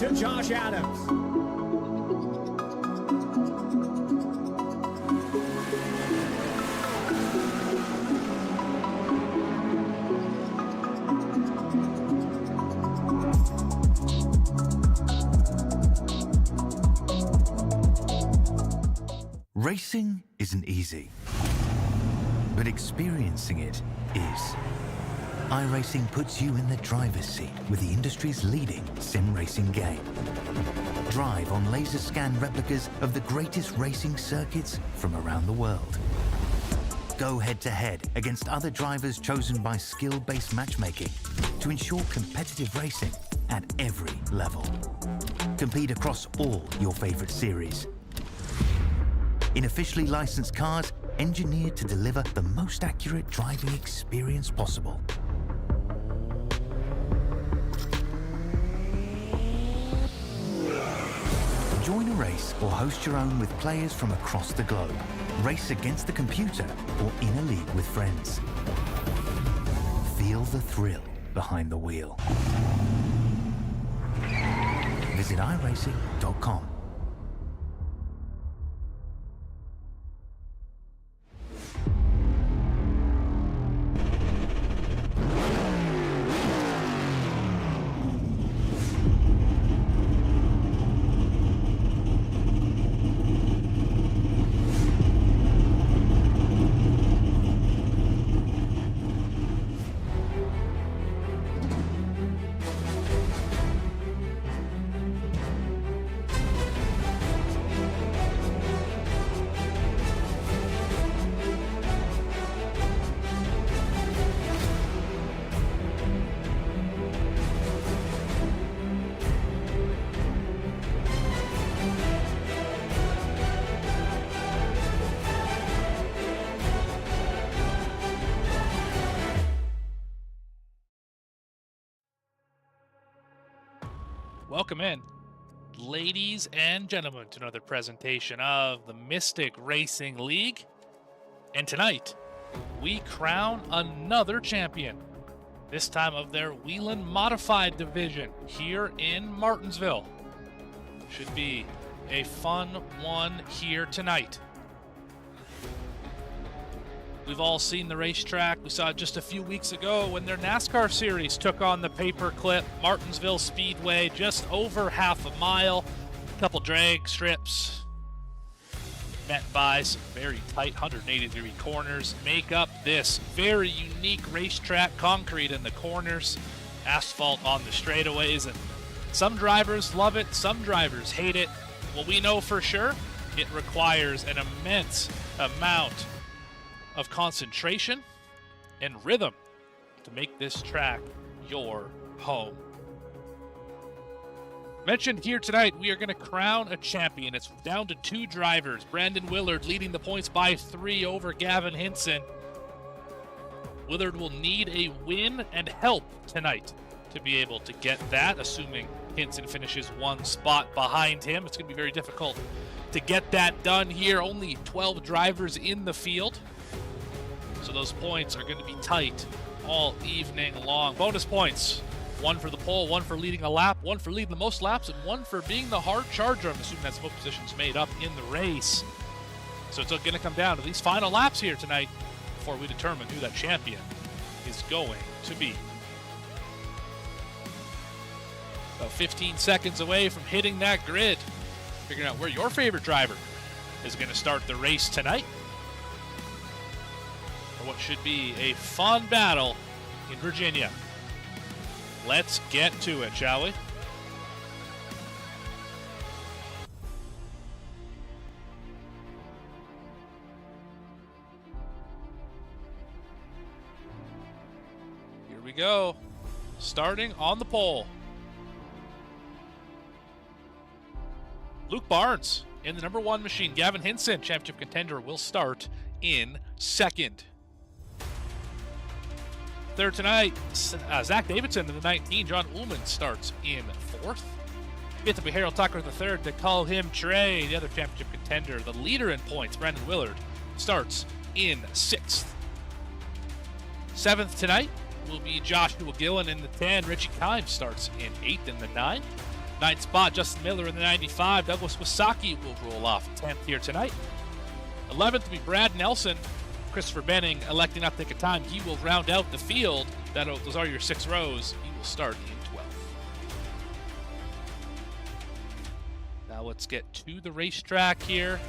to Josh Adams. Racing isn't easy, but experiencing it is. iRacing puts you in the driver's seat with the industry's leading sim racing game. Drive on laser scan replicas of the greatest racing circuits from around the world. Go head-to-head against other drivers chosen by skill-based matchmaking to ensure competitive racing at every level. Compete across all your favorite series. In officially licensed cars, engineered to deliver the most accurate driving experience possible. Join a race or host your own with players from across the globe. Race against the computer or in a league with friends. Feel the thrill behind the wheel. Visit iRacing.com. Welcome in, ladies and gentlemen, to another presentation of the Mystic Racing League. And tonight, we crown another champion, this time of their Whelen Modified division here in Martinsville. Should be a fun one here tonight. We've all seen the racetrack. We saw it just a few weeks ago when their NASCAR series took on the paperclip Martinsville Speedway, just over half a mile. A couple drag strips met by some very tight 180-degree corners make up this very unique racetrack. Concrete in the corners, asphalt on the straightaways, and some drivers love it, some drivers hate it. Well, we know for sure it requires an immense amount of concentration and rhythm to make this track your home. Mentioned here tonight, we are going to crown a champion. It's down to two drivers. Brandon Willard leading the points by 3 over Gavin Hinson. Willard will need a win and help tonight to be able to get that, assuming Hinson finishes one spot behind him. It's going to be very difficult to get that done here. Only 12 drivers in the field, so those points are going to be tight all evening long. Bonus points: 1 for the pole, 1 for leading a lap, 1 for leading the most laps, and 1 for being the hard charger. I'm assuming that's what positions made up in the race. So it's going to come down to these final laps here tonight before we determine who that champion is going to be. About 15 seconds away from hitting that grid, figuring out where your favorite driver is going to start the race tonight. What should be a fun battle in Virginia. Let's get to it, shall we? Here we go. Starting on the pole. Luke Barnes in the number 1 machine. Gavin Hinson, championship contender, will start in second. Third tonight, Zach Davidson in the 19. John Ullman starts in 4th. Fifth will be Harold Tucker III. To call him Trey, the other championship contender, the leader in points, Brandon Willard, starts in 6th. 7th tonight will be Joshua Gillen in the 10. Richie Kimes starts in 8th in the 9. Ninth spot, Justin Miller in the 95. Douglas Wasaki will roll off 10th here tonight. 11th will be Brad Nelson. Christopher Benning electing not to take a time. He will round out the field. Those are your 6 rows. He will start in 12th. Now let's get to the racetrack here.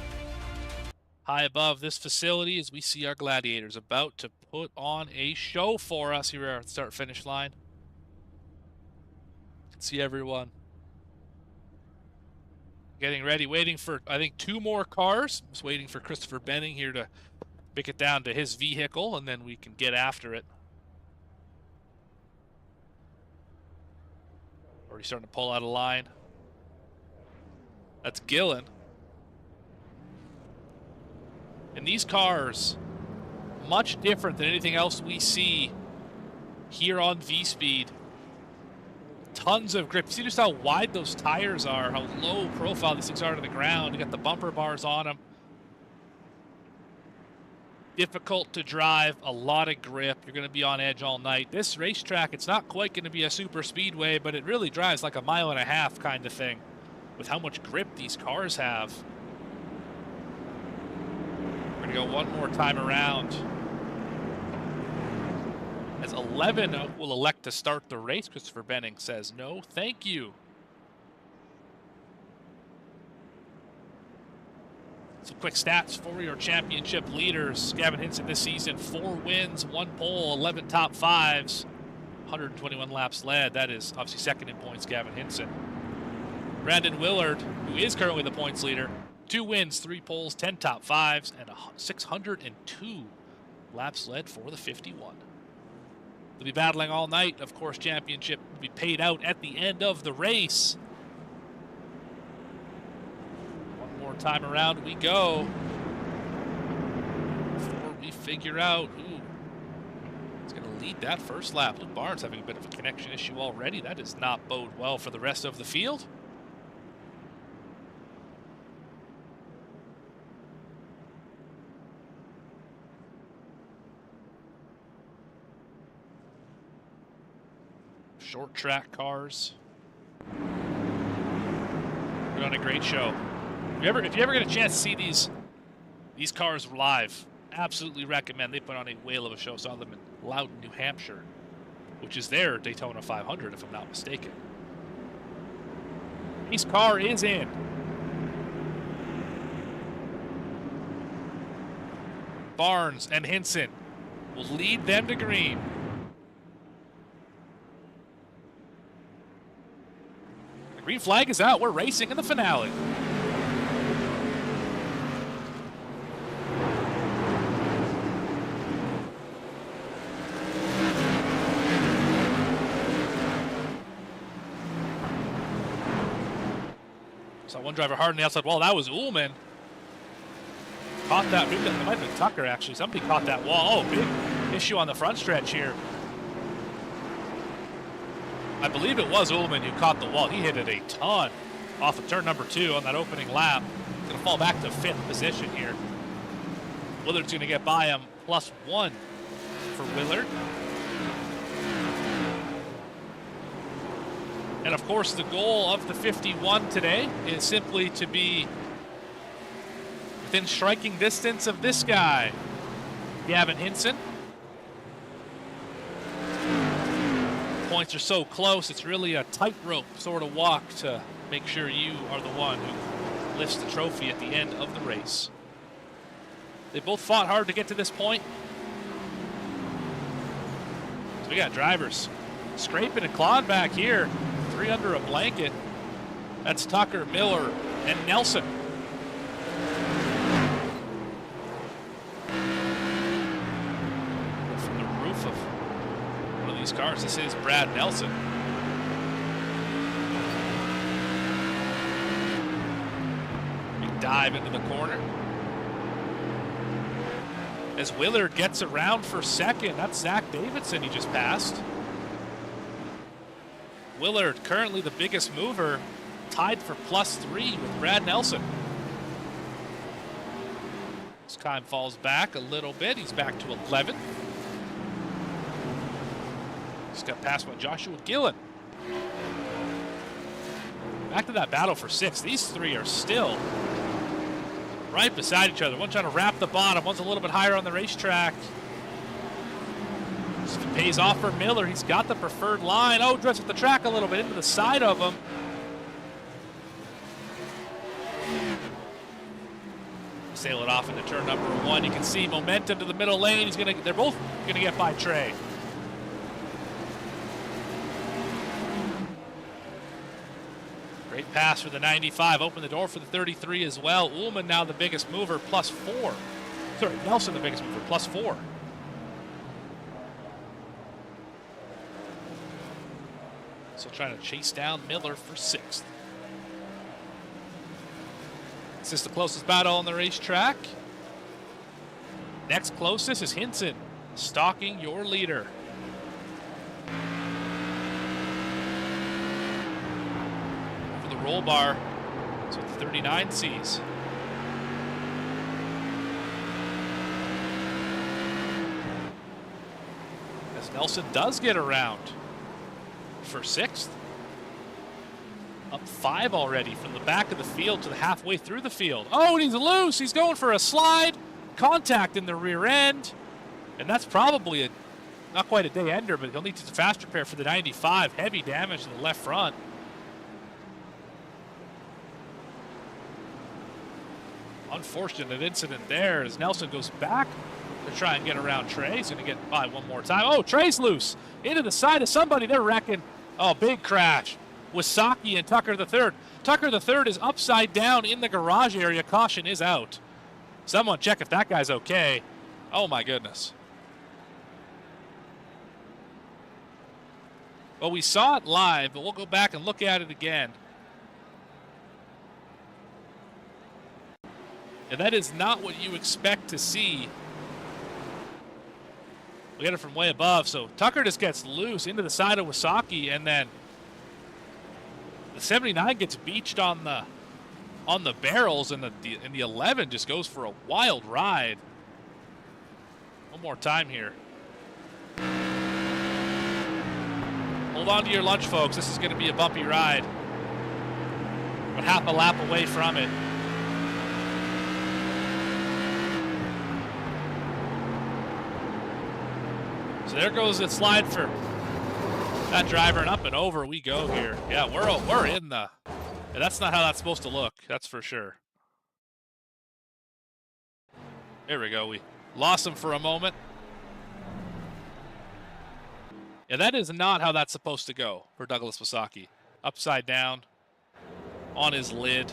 High above this facility as we see our gladiators about to put on a show for us here at the start-finish line. You can see everyone getting ready, waiting for, I think, 2 more cars. Just waiting for Christopher Benning here to pick it down to his vehicle, and then we can get after it. Already starting to pull out a line. That's Gillen. And these cars, much different than anything else we see here on V-Speed. Tons of grip. See just how wide those tires are, how low profile these things are to the ground. You got the bumper bars on them. Difficult to drive, a lot of grip. You're going to be on edge all night. This racetrack, it's not quite going to be a super speedway, but it really drives like a 1.5 miles kind of thing with how much grip these cars have. We're going to go one more time around. As 11 will elect to start the race, Christopher Benning says no, thank you. Some quick stats for your championship leaders. Gavin Hinson this season, 4 wins, 1 pole, 11 top 5s, 121 laps led. That is obviously second in points, Gavin Hinson. Brandon Willard, who is currently the points leader, 2 wins, 3 poles, 10 top 5s, and 602 laps led for the 51. They'll be battling all night. Of course, championship will be paid out at the end of the race. One more time around we go before we figure out who is going to lead that first lap. Luke Barnes having a bit of a connection issue already. That does not bode well for the rest of the field. Short track cars. Put on a great show. If you ever get a chance to see these cars live, absolutely recommend. They put on a whale of a show. Saw them in Loudon, New Hampshire, which is their Daytona 500, if I'm not mistaken. His car is in. Barnes and Hinson will lead them to green. Green flag is out. We're racing in the finale. Saw one driver hard on the outside wall. That was Ullman. Caught that. It might have been Tucker, actually. Somebody caught that wall. Oh, big issue on the front stretch here. I believe it was Ullman who caught the wall. He hit it a ton off of turn number 2 on that opening lap. He's going to fall back to 5th position here. Willard's going to get by him, +1 for Willard. And of course, the goal of the 51 today is simply to be within striking distance of this guy, Gavin Hinson. Points are so close, it's really a tightrope sort of walk to make sure you are the one who lifts the trophy at the end of the race. They both fought hard to get to this point. So we got drivers scraping and clawing back here, 3 under a blanket. That's Tucker, Miller, and Nelson. From the roof of one of these cars, this is Brad Nelson. Big dive into the corner. As Willard gets around for second, that's Zach Davidson he just passed. Willard, currently the biggest mover, tied for +3 with Brad Nelson. Skime falls back a little bit. He's back to 11th. He's got past by Joshua Gillen. Back to that battle for 6. These three are still right beside each other. One trying to wrap the bottom. One's a little bit higher on the racetrack. This pays off for Miller. He's got the preferred line. Oh, drifts up the track a little bit into the side of him. Sail it off into turn number 1. You can see momentum to the middle lane. They're both gonna get by Trey. Great pass for the 95. Open the door for the 33 as well. Ullman now the biggest mover, +4. Sorry, Nelson the biggest mover, +4. So trying to chase down Miller for 6th. This is the closest battle on the racetrack. Next closest is Hinson, stalking your leader. Over the roll bar, that's what the 39 sees. As Nelson does get around for 6th. Up 5 already from the back of the field to the halfway through the field. Oh, and he's loose. He's going for a slide. Contact in the rear end. And that's probably not quite a day ender, but he'll need to fast repair for the 95. Heavy damage to the left front. Unfortunate incident there as Nelson goes back to try and get around Trey. He's going to get by one more time. Oh, Trey's loose. Into the side of somebody. They're wrecking. Oh, big crash. Wasaki and Tucker the third. Tucker the third is upside down in the garage area. Caution is out. Someone check if that guy's okay. Oh my goodness. Well, we saw it live, but we'll go back and look at it again. And that is not what you expect to see. We get it from way above, so Tucker just gets loose into the side of Wasaki, and then the 79 gets beached on the barrels, and the 11 just goes for a wild ride. One more time here. Hold on to your lunch, folks. This is going to be a bumpy ride. We're half a lap away from it. So there goes the slide for that driver, and up and over we go here. Yeah, we're in the... Yeah, that's not how that's supposed to look, that's for sure. There we go. We lost him for a moment. Yeah, that is not how that's supposed to go for Douglas Wasaki. Upside down, on his lid.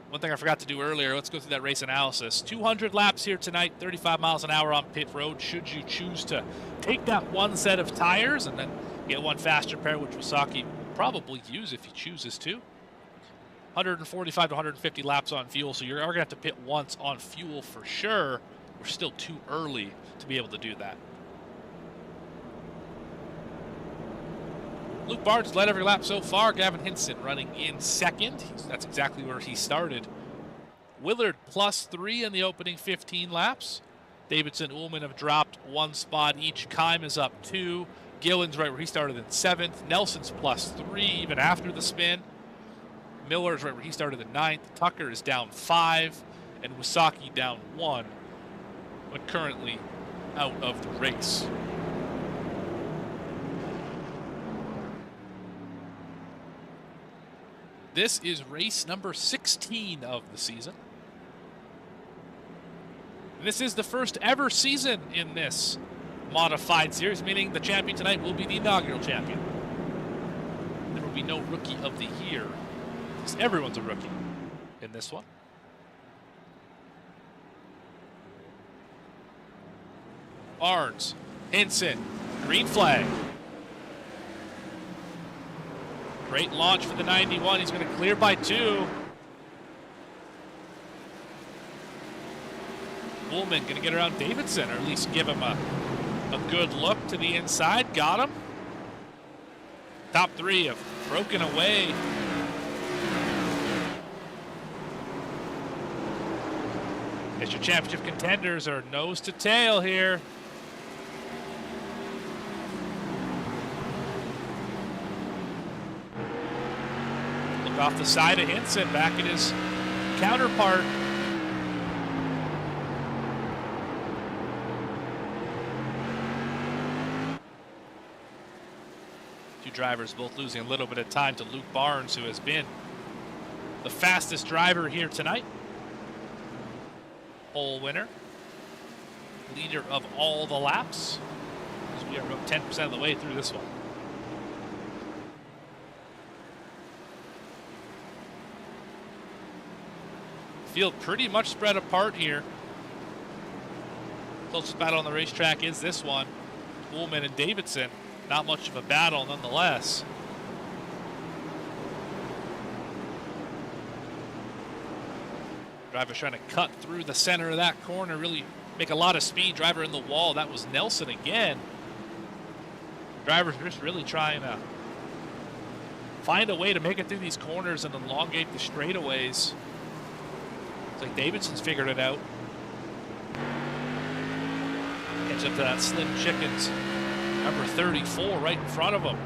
One thing I forgot to do earlier, let's go through that race analysis. 200 laps here tonight, 35 miles an hour on pit road, should you choose to take that one set of tires and then get one fast repair, which Wasaki will probably use if he chooses to. 145 to 150 laps on fuel, so you're going to have to pit once on fuel for sure. We're still too early to be able to do that. Luke Barnes led every lap so far. Gavin Hinson running in second. That's exactly where he started. Willard +3 in the opening 15 laps. Davidson, Ullman have dropped one spot each. Kime is up 2. Gillen's right where he started in 7th. Nelson's +3 even after the spin. Miller's right where he started in 9th. Tucker is down 5. And Wasaki down 1. But currently out of the race. This is race number 16 of the season. And this is the first ever season in this modified series, meaning the champion tonight will be the inaugural champion. There will be no rookie of the year, because everyone's a rookie in this one. Barnes, Hinson, green flag. Great launch for the 91. He's going to clear by 2. Ullman going to get around Davidson, or at least give him a good look to the inside. Got him. Top 3 have broken away. As your championship contenders are nose to tail here. off the side of Hinson, back at his counterpart. Two drivers both losing a little bit of time to Luke Barnes, who has been the fastest driver here tonight. Pole winner, leader of all the laps. We are about 10% of the way through this one. Field pretty much spread apart here. Closest battle on the racetrack is this one. Woolman and Davidson. Not much of a battle nonetheless. Driver trying to cut through the center of that corner, really make a lot of speed. Driver in the wall. That was Nelson again. Drivers just really trying to find a way to make it through these corners and elongate the straightaways. It's like Davidson's figured it out. Catch up to that Slim Chickens number 34 right in front of him.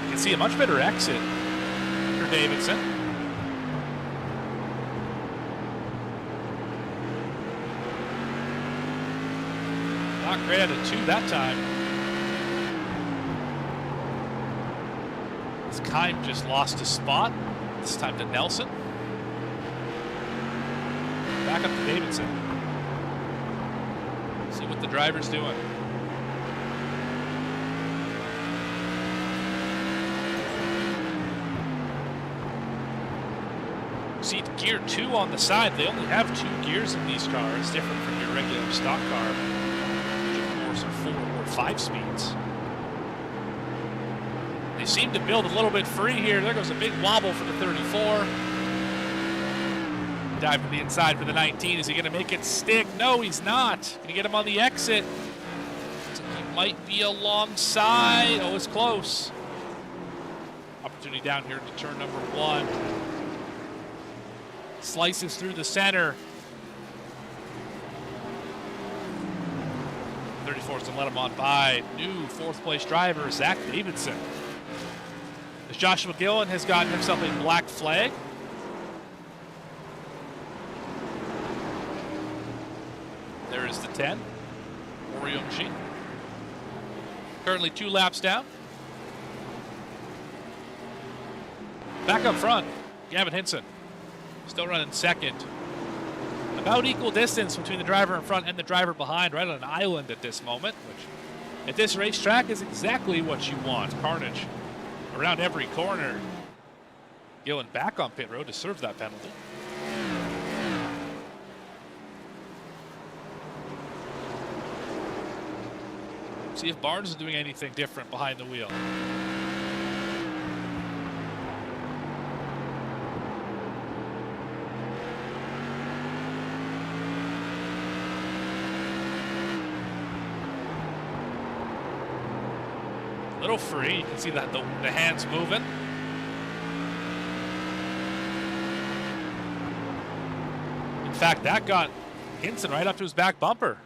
You can see a much better exit for Davidson. Not great at a 2 that time. As Kime just lost a spot. This time to Nelson. Back up to Davidson. See what the driver's doing. See gear 2 on the side. They only have 2 gears in these cars, different from your regular stock car, which of course are 4 or 5 speeds. They seem to build a little bit free here. There goes a big wobble for the 34. Dive to the inside for the 19. Is he going to make it stick? No, he's not. Going to get him on the exit. He might be alongside. Oh, it's close. Opportunity down here to turn number 1. Slices through the center. 34's to let him on by new 4th place driver, Zach Davidson. As Joshua Gillen has gotten himself a black flag. There is the 10, Oriunji. Currently 2 laps down. Back up front, Gavin Hinson. Still running second. About equal distance between the driver in front and the driver behind, right on an island at this moment, which at this racetrack is exactly what you want. Carnage around every corner. Gillen back on pit road to serve that penalty. See if Barnes is doing anything different behind the wheel. A little free. You can see that the hands moving. In fact, that got Hinson right up to his back bumper.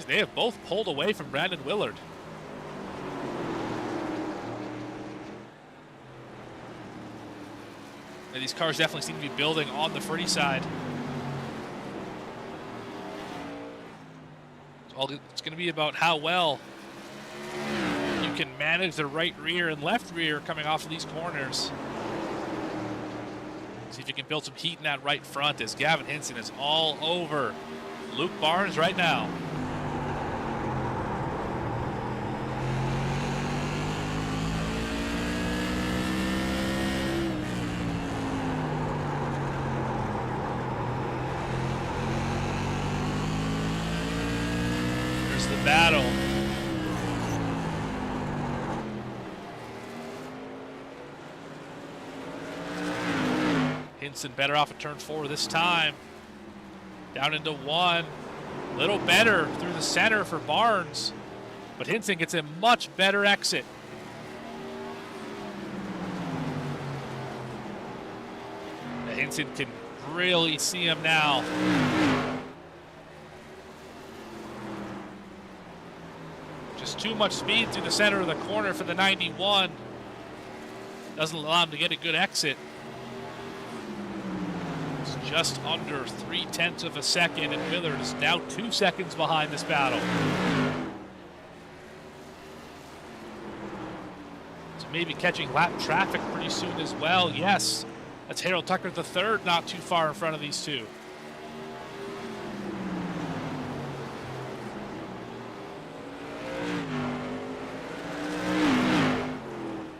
They have both pulled away from Brandon Willard. And these cars definitely seem to be building on the free side. It's going to be about how well you can manage the right rear and left rear coming off of these corners. See if you can build some heat in that right front as Gavin Hinson is all over Luke Barnes right now. Battle. Hinson better off at turn 4 this time. Down into 1. A little better through the center for Barnes. But Hinson gets a much better exit. Hinson can really see him now. too much speed through the center of the corner for the 91. Doesn't allow him to get a good exit. It's just under 0.3 of a second, and Willard is now 2 seconds behind this battle. So maybe catching lap traffic pretty soon as well. Yes, that's Harold Tucker III, not too far in front of these two.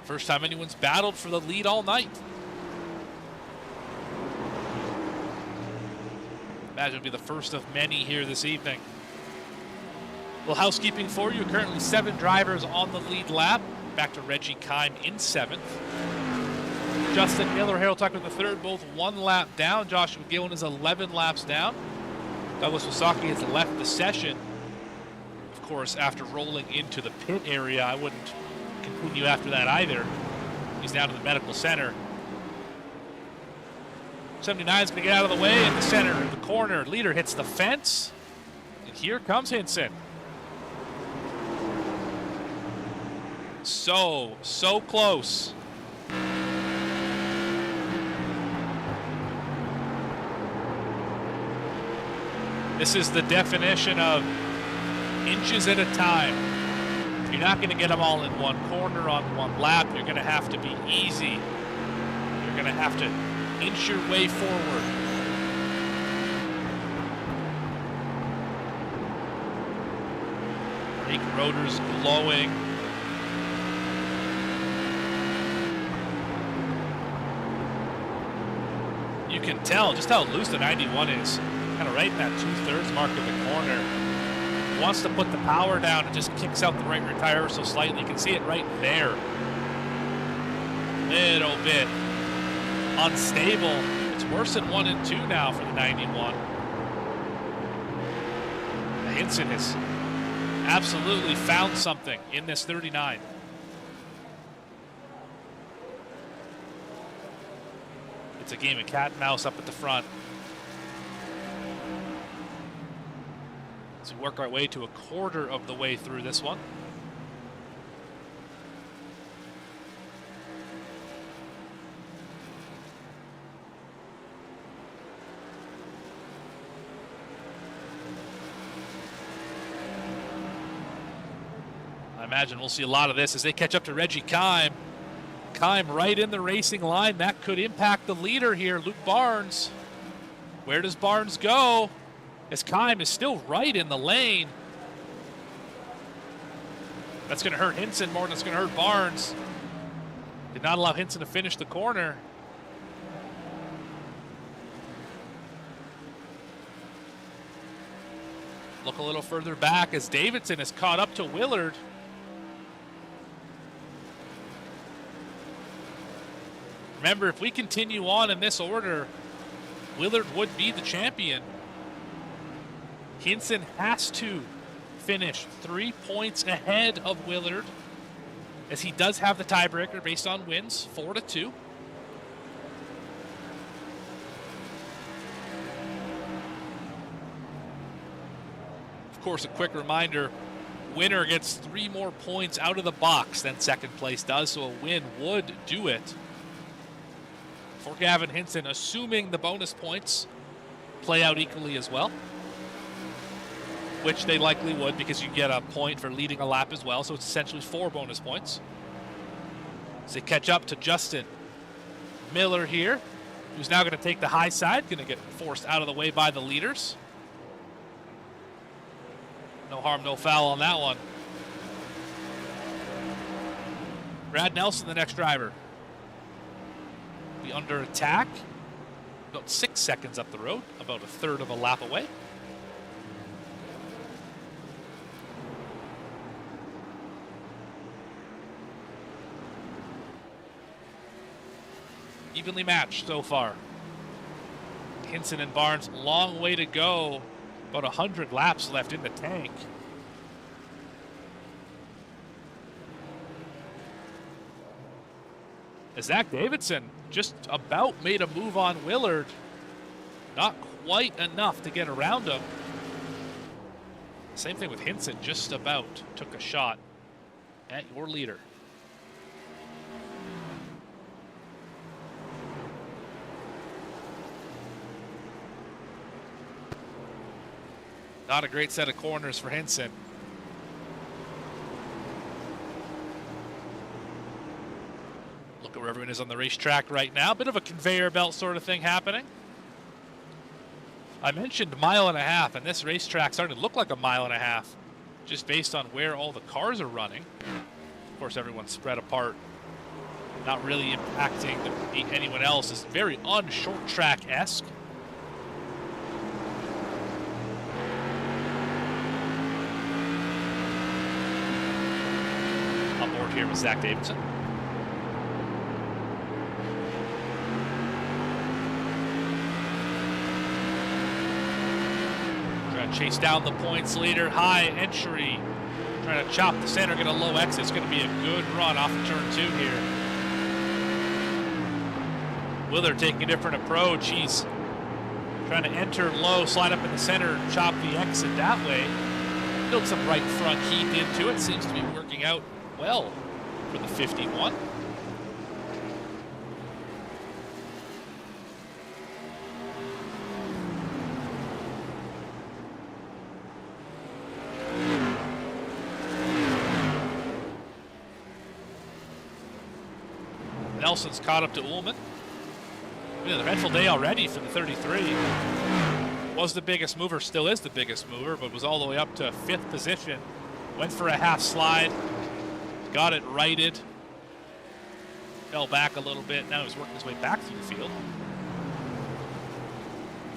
First time anyone's battled for the lead all night. Imagine it'll be the first of many here this evening. A little housekeeping for you. Currently 7 drivers on the lead lap. Back to Reggie Kime in 7th. Justin Miller, Harold Tucker III, both 1 lap down. Joshua Gillen is 11 laps down. Douglas Wasaki has left the session. Of course, after rolling into the pit area, I wouldn't continue after that either. He's down to the medical center. 79 is going to get out of the way in the center of the corner. Leader hits the fence. And here comes Hinson. So close. This is the definition of inches at a time. You're not going to get them all in one corner on one lap. You're going to have to be easy. You're going to have to inch your way forward. Brake rotors glowing. You can tell just how loose the 91 is. Kind of right in that 2/3 mark of the corner. Wants to put the power down and just kicks out the right rear tire so slightly. You can see it right there. Little bit unstable. It's worse than 1 and 2 now for the 91. Hinson has absolutely found something in this 39. It's a game of cat and mouse up at the front. As we work our way to a quarter of the way through this one. I imagine we'll see a lot of this as they catch up to Reggie Kime. Kime right in the racing line. That could impact the leader here, Luke Barnes. Where does Barnes go? As Kime is still right in the lane. That's going to hurt Hinson more than it's going to hurt Barnes. Did not allow Hinson to finish the corner. Look a little further back as Davidson is caught up to Willard. Remember, if we continue on in this order, Willard would be the champion. Hinson has to finish 3 points ahead of Willard, as he does have the tiebreaker based on wins, 4-2. Of course, a quick reminder, winner gets 3 more points out of the box than second place does, so a win would do it for Gavin Hinson, assuming the bonus points play out equally as well, which they likely would because you get a point for leading a lap as well, so it's essentially 4 bonus points. So they catch up to Justin Miller here, who's now going to take the high side, going to get forced out of the way by the leaders. No harm, no foul on that one. Brad Nelson, the next driver. Be under attack. About 6 seconds up the road, about a third of a lap away. Evenly matched so far. Hinson and Barnes, long way to go. About 100 laps left in the tank. As Zach Davidson just about made a move on Willard. Not quite enough to get around him. Same thing with Hinson, just about took a shot at your leader. Not a great set of corners for Hinson. Look at where everyone is on the racetrack right now. Bit of a conveyor belt sort of thing happening. I mentioned 1.5 miles, and this racetrack starting to look like 1.5 miles, just based on where all the cars are running. Of course, everyone's spread apart, not really impacting anyone else. It's very un-short track-esque. On board here with Zach Davidson. Chase down the points leader, high entry, trying to chop the center, get a low exit. It's going to be a good run off of turn 2 here. Willard taking a different approach. He's trying to enter low, slide up in the center, chop the exit that way. Build some right front heat into it. Seems to be working out well for the 51. Nelson's caught up to Ullman. An eventful day already for the 33. Was the biggest mover, still is the biggest mover, but was all the way up to 5th position. Went for a half slide, got it righted, fell back a little bit. Now he's working his way back through the field.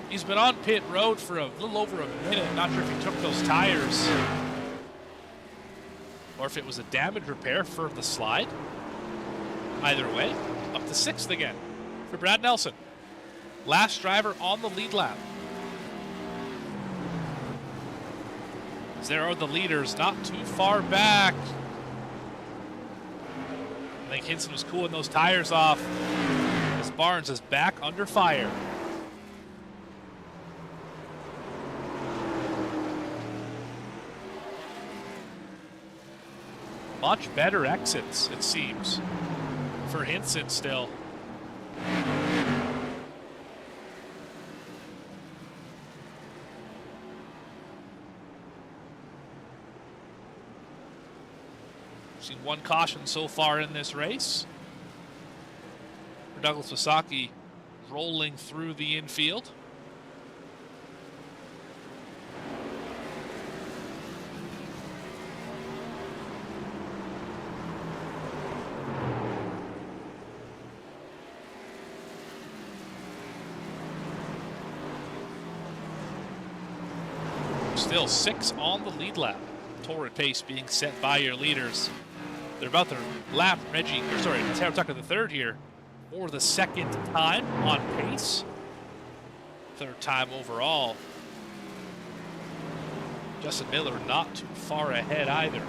He's been on pit road for a little over a minute. Not sure if he took those tires or if it was a damage repair for the slide. Either way, up to 6th again for Brad Nelson. Last driver on the lead lap. As there are the leaders not too far back. I think Hinson was cooling those tires off as Barnes is back under fire. Much better exits, it seems, for Hinson still. Seen one caution so far in this race. For Douglas Wasaki rolling through the infield. Still 6 on the lead lap. Torrid pace being set by your leaders. They're about to lap Taro Tucker the third here for the 2nd time on pace. 3rd time overall. Justin Miller not too far ahead either.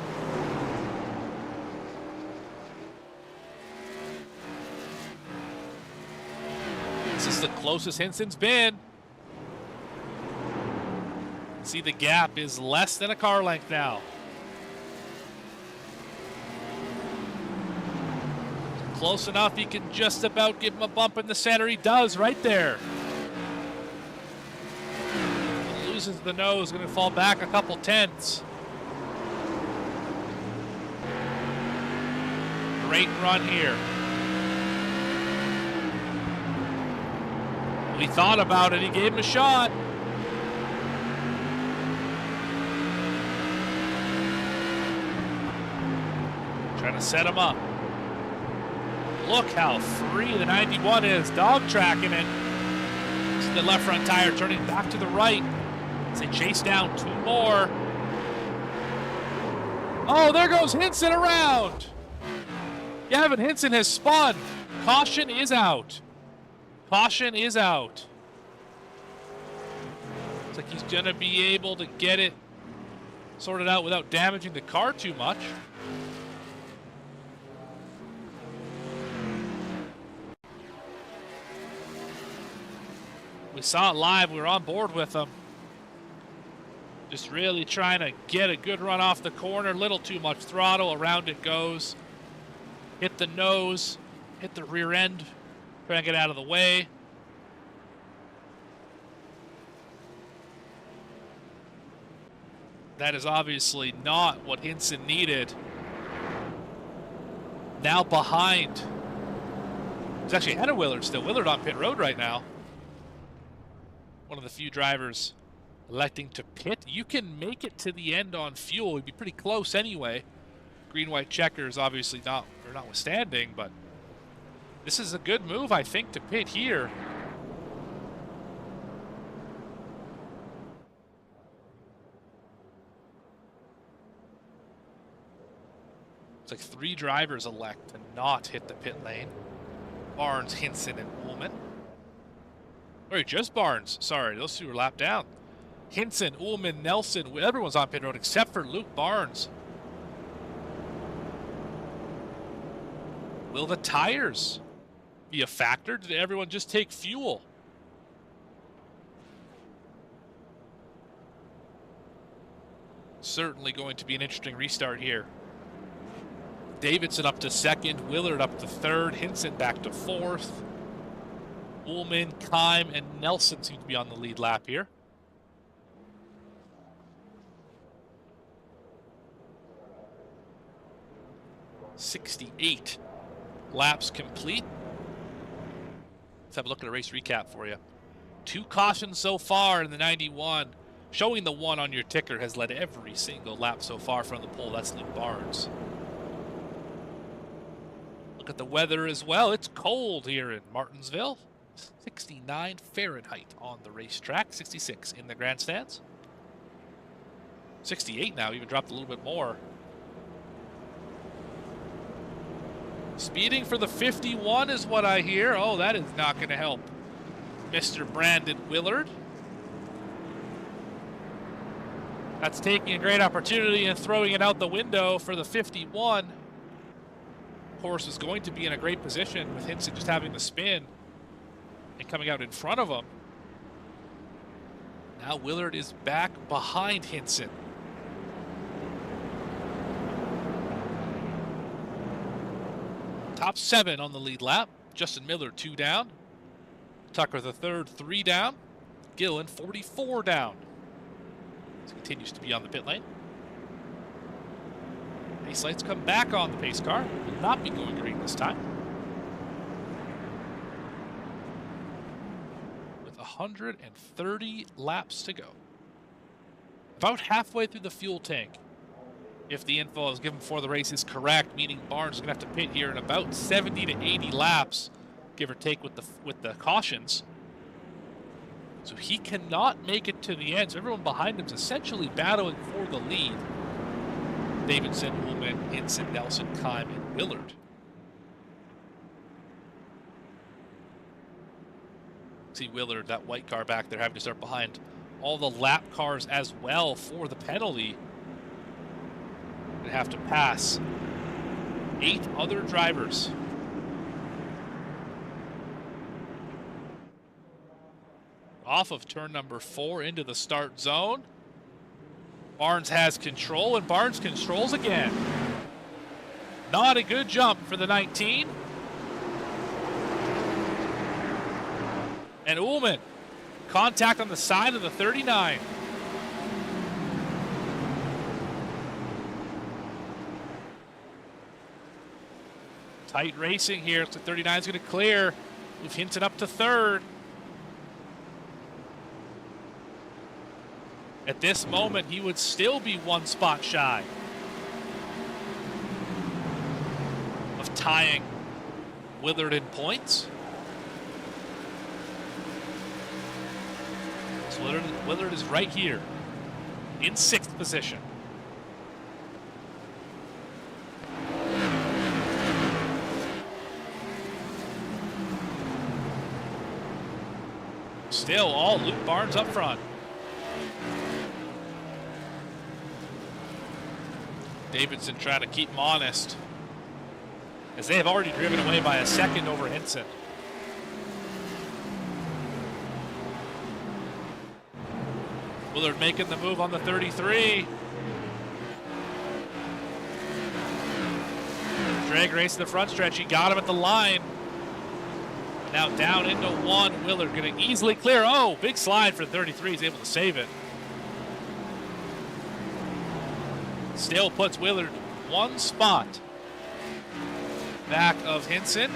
This is the closest Hinson's been. See, the gap is less than a car length now. Close enough, he can just about give him a bump in the center. He does right there. Loses the nose, going to fall back a couple tenths. Great run here. He thought about it, he gave him a shot. Trying to set him up. Look how free the 91 is. Dog tracking it. See the left front tire turning back to the right. As they chase down 2 more. Oh, there goes Hinson around. Gavin Hinson has spun. Caution is out. Caution is out. Looks like he's going to be able to get it sorted out without damaging the car too much. We saw it live. We were on board with them. Just really trying to get a good run off the corner. Little too much throttle. Around it goes. Hit the nose. Hit the rear end. Trying to get out of the way. That is obviously not what Hinson needed. Now behind. It's actually ahead of Willard still. Willard on pit road right now. One of the few drivers electing to pit. You can make it to the end on fuel. It'd be pretty close anyway. Green-white checkers obviously notwithstanding, but this is a good move, I think, to pit here. It's like 3 drivers elect to not hit the pit lane. Barnes, Hinson, and Ullman. Or just Barnes. Sorry, those 2 were lapped down. Hinson, Ullman, Nelson, everyone's on pit road except for Luke Barnes. Will the tires be a factor? Did everyone just take fuel? Certainly going to be an interesting restart here. Davidson up to 2nd, Willard up to 3rd, Hinson back to 4th. Ullman, Kime, and Nelson seem to be on the lead lap here. "68 laps complete." Let's have a look at a race recap for you. 2 cautions so far in the 91. Showing the 1 on your ticker has led every single lap so far from the pole. That's Luke Barnes. Look at the weather as well. It's cold here in Martinsville. 69 Fahrenheit on the racetrack. 66 in the grandstands. 68 now, even dropped a little bit more. Speeding for the 51 is what I hear. Oh, that is not going to help Mr. Brandon Willard. That's taking a great opportunity and throwing it out the window for the 51. Of course, is going to be in a great position with Hinson just having the spin and coming out in front of him. Now Willard is back behind Hinson. Top 7 on the lead lap. Justin Miller 2 down. Tucker the 3rd 3 down. Gillen 44 down. This continues to be on the pit lane. Pace lights come back on the pace car. Will not be going green this time. With 130 laps to go. About halfway through the fuel tank. If the info I was given before the race is correct, meaning Barnes is going to have to pit here in about 70 to 80 laps, give or take with the cautions. So he cannot make it to the end. So everyone behind him is essentially battling for the lead. Davidson, Ullman, Hinson, Nelson, Kime, and Willard. See Willard, that white car back there, having to start behind all the lap cars as well for the penalty. Going to have to pass 8 other drivers. Off of turn number 4 into the start zone. Barnes has control, and Barnes controls again. Not a good jump for the 19. And Ullman, contact on the side of the 39. Tight racing here. So 39 is going to clear. We've hinted up to 3rd. At this moment, he would still be 1 spot shy of tying Willard in points. So Willard is right here in 6th position. Still all Luke Barnes up front. Davidson trying to keep him honest, as they have already driven away by a second over Hinson. Willard making the move on the 33. Drag race to the front stretch. He got him at the line. Now down into one. Willard going to easily clear. Oh, big slide for 33. He's able to save it. Still puts Willard one spot back of Hinson.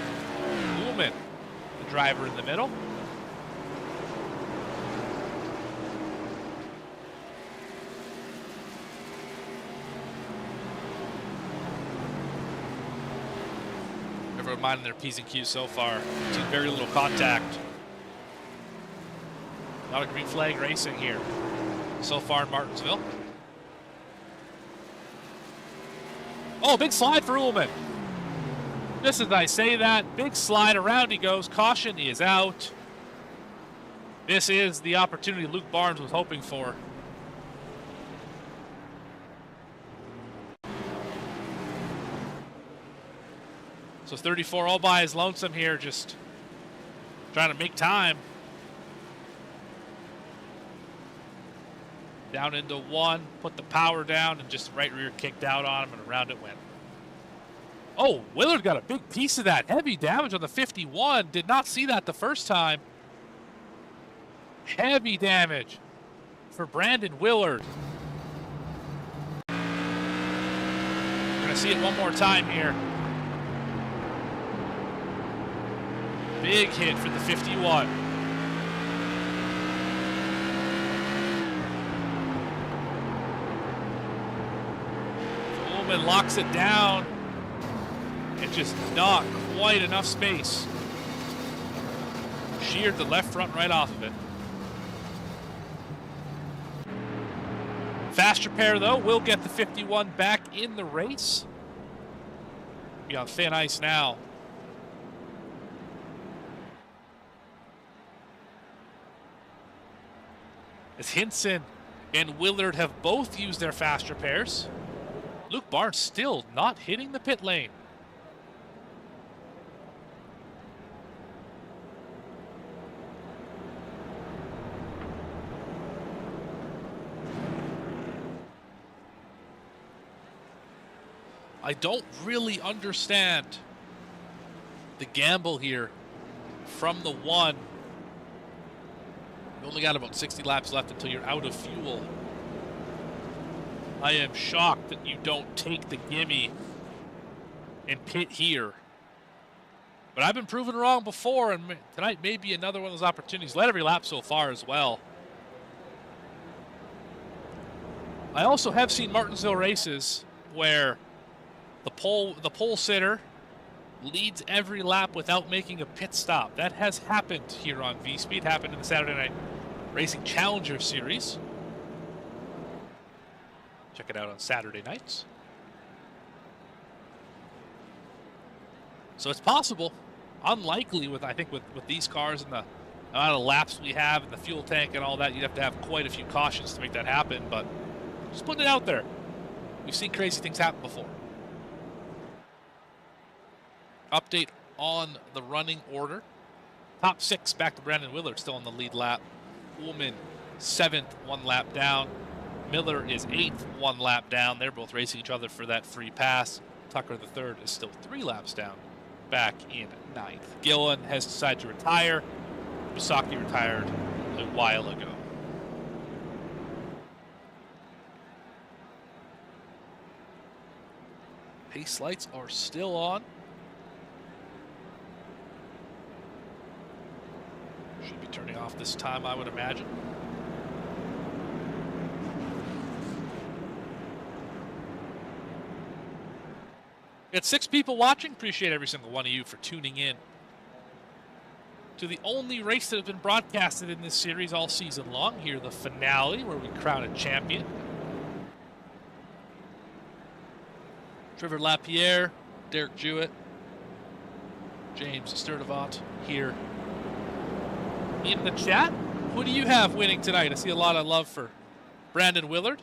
Ullman, the driver in the middle. Everyone minding their P's and Q's so far. Seen very little contact. A lot of green flag racing here so far in Martinsville. Oh, big slide for Ullman. Just as I say that, big slide, around he goes. Caution is out. This is the opportunity Luke Barnes was hoping for. So 34 all by his lonesome here, just trying to make time. Down into one, put the power down, and just right rear kicked out on him, and around it went. Oh, Willard got a big piece of that. Heavy damage on the 51. Did not see that the first time. Heavy damage for Brandon Willard. We're going to see it one more time here. Big hit for the 51. Ullman locks it down. And just not quite enough space. Sheared the left front right off of it. Faster pair, though, will get the 51 back in the race. Be on thin ice now. As Hinson and Willard have both used their faster pairs. Luke Barnes still not hitting the pit lane. I don't really understand the gamble here from the one. You only got about 60 laps left until you're out of fuel. I am shocked that you don't take the gimme and pit here. But I've been proven wrong before, and tonight may be another one of those opportunities. Led every lap so far as well. I also have seen Martinsville races where the pole sitter leads every lap without making a pit stop. That has happened here on V-Speed. Happened in the Saturday Night Racing Challenger Series. Check it out on Saturday nights. So it's possible. Unlikely with, I think, with these cars and the amount of laps we have and the fuel tank and all that, you'd have to have quite a few cautions to make that happen, but just putting it out there. We've seen crazy things happen before. Update on the running order. Top 6 back to Brandon Willard, still on the lead lap. Ullman 7th, 1 lap down. Miller is 8th, 1 lap down. They're both racing each other for that free pass. Tucker the 3rd is still 3 laps down, back in 9th. Gillen has decided to retire. Misaki retired a while ago. Pace lights are still on. Should be turning off this time, I would imagine. We got 6 people watching. Appreciate every single one of you for tuning in to the only race that has been broadcasted in this series all season long. Here, the finale, where we crown a champion. Trevor Lapierre, Derek Jewett, James Sturdivant here in the chat. Who do you have winning tonight? I see a lot of love for Brandon Willard.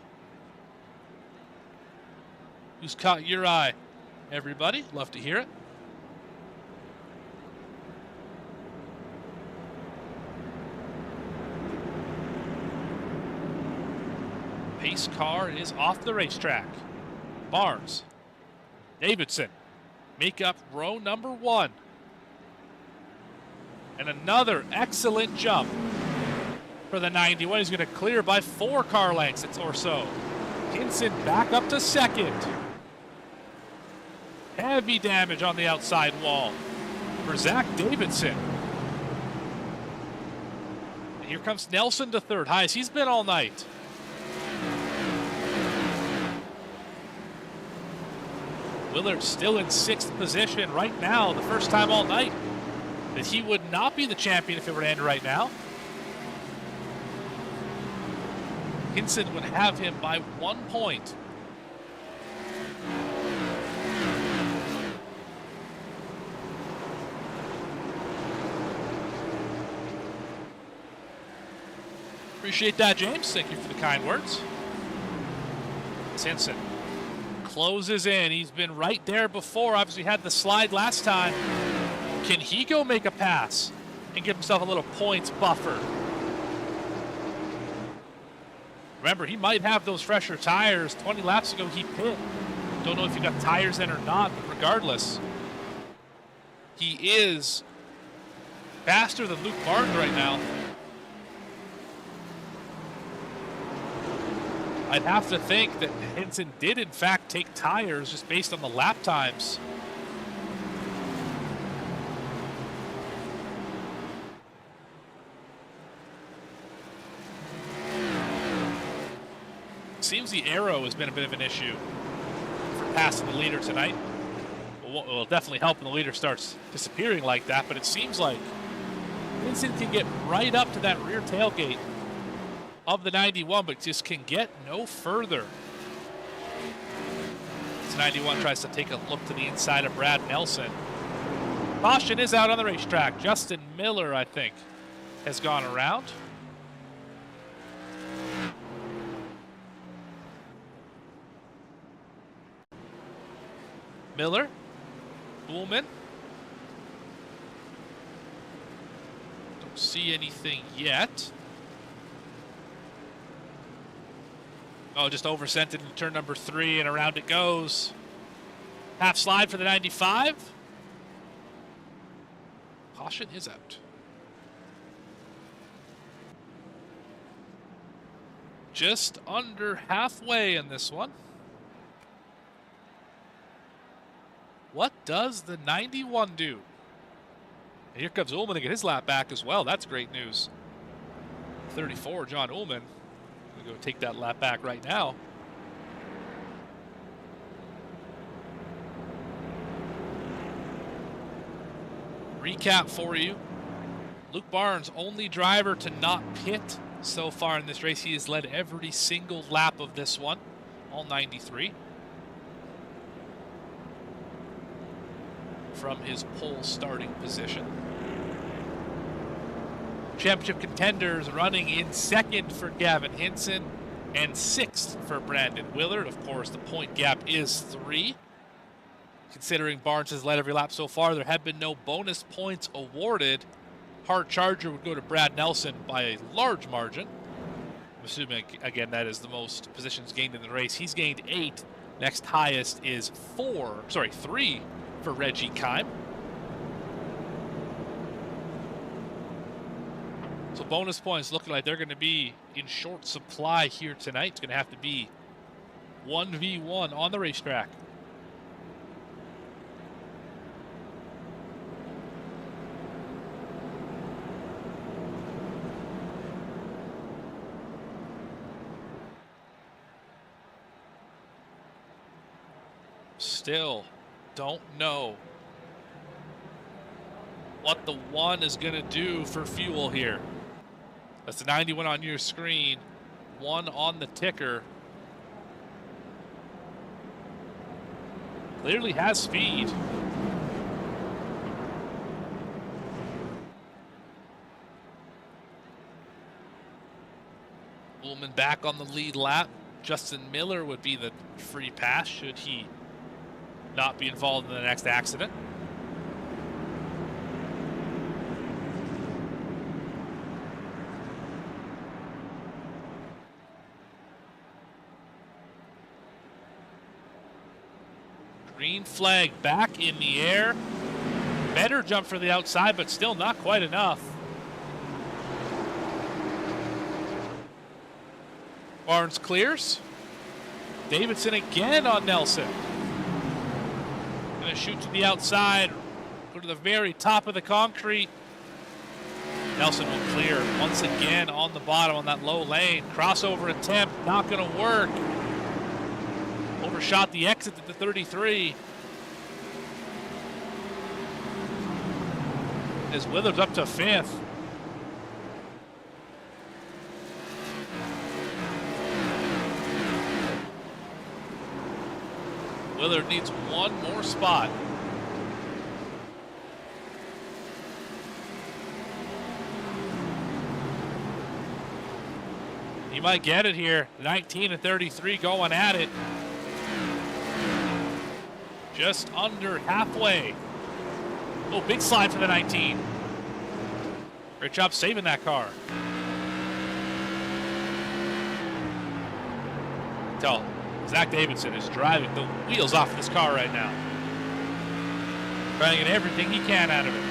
Who's caught your eye? Everybody, love to hear it. Pace car is off the racetrack. Barnes, Davidson make up row number 1. And another excellent jump for the 91. He's going to clear by 4 car lengths or so. Hinson back up to second. Heavy damage on the outside wall for Zach Davidson. And here comes Nelson to third, high as he's been all night. Willard still in 6th position right now, the first time all night that he would not be the champion if it were to end right now. Hinson would have him by 1 point. Appreciate that, James. Thank you for the kind words. Hinson closes in. He's been right there before. Obviously had the slide last time. Can he go make a pass and give himself a little points buffer? Remember, he might have those fresher tires. 20 laps ago, he pit. Don't know if he got tires in or not, but regardless, he is faster than Luke Barnes right now. I'd have to think that Hinson did, in fact, take tires just based on the lap times. Seems the aero has been a bit of an issue for passing the leader tonight. Will definitely help when the leader starts disappearing like that, but it seems like Hinson can get right up to that rear tailgate of the 91, but just can get no further. This 91 tries to take a look to the inside of Brad Nelson. Caution is out on the racetrack. Justin Miller, I think, has gone around. Miller, Ullman. Don't see anything yet. Oh, just oversent it into turn number 3, and around it goes. Half slide for the 95. Caution is out. Just under halfway in this one. What does the 91 do? And here comes Ullman to get his lap back as well. That's great news. 34, John Ullman. Go take that lap back right now. Recap for you. Luke Barnes, only driver to not pit so far in this race. He has led every single lap of this one, all 93. From his pole starting position. Championship contenders running in 2nd for Gavin Hinson and 6th for Brandon Willard. Of course, the point gap is 3. Considering Barnes has led every lap so far, there have been no bonus points awarded. Hard Charger would go to Brad Nelson by a large margin. I'm assuming, again, that is the most positions gained in the race. He's gained 8. Next highest is 3 for Reggie Kime. So bonus points looking like they're going to be in short supply here tonight. It's going to have to be 1v1 on the racetrack. Still don't know what the 1 is going to do for fuel here. That's the 91 on your screen, 1 on the ticker. Clearly has speed. Ullman back on the lead lap. Justin Miller would be the free pass should he not be involved in the next accident. Green flag back in the air. Better jump for the outside, but still not quite enough. Barnes clears. Davidson again on Nelson. Gonna shoot to the outside, go to the very top of the concrete. Nelson will clear once again on the bottom on that low lane. Crossover attempt, not gonna work. Overshot the exit at the 33. As Willard's up to 5th. Willard needs one more spot. He might get it here. 19 and 33 going at it. Just under halfway. Oh, big slide for the 19. Great job saving that car. Tell Zach Davidson is driving the wheels off of this car right now. Trying to get everything he can out of it.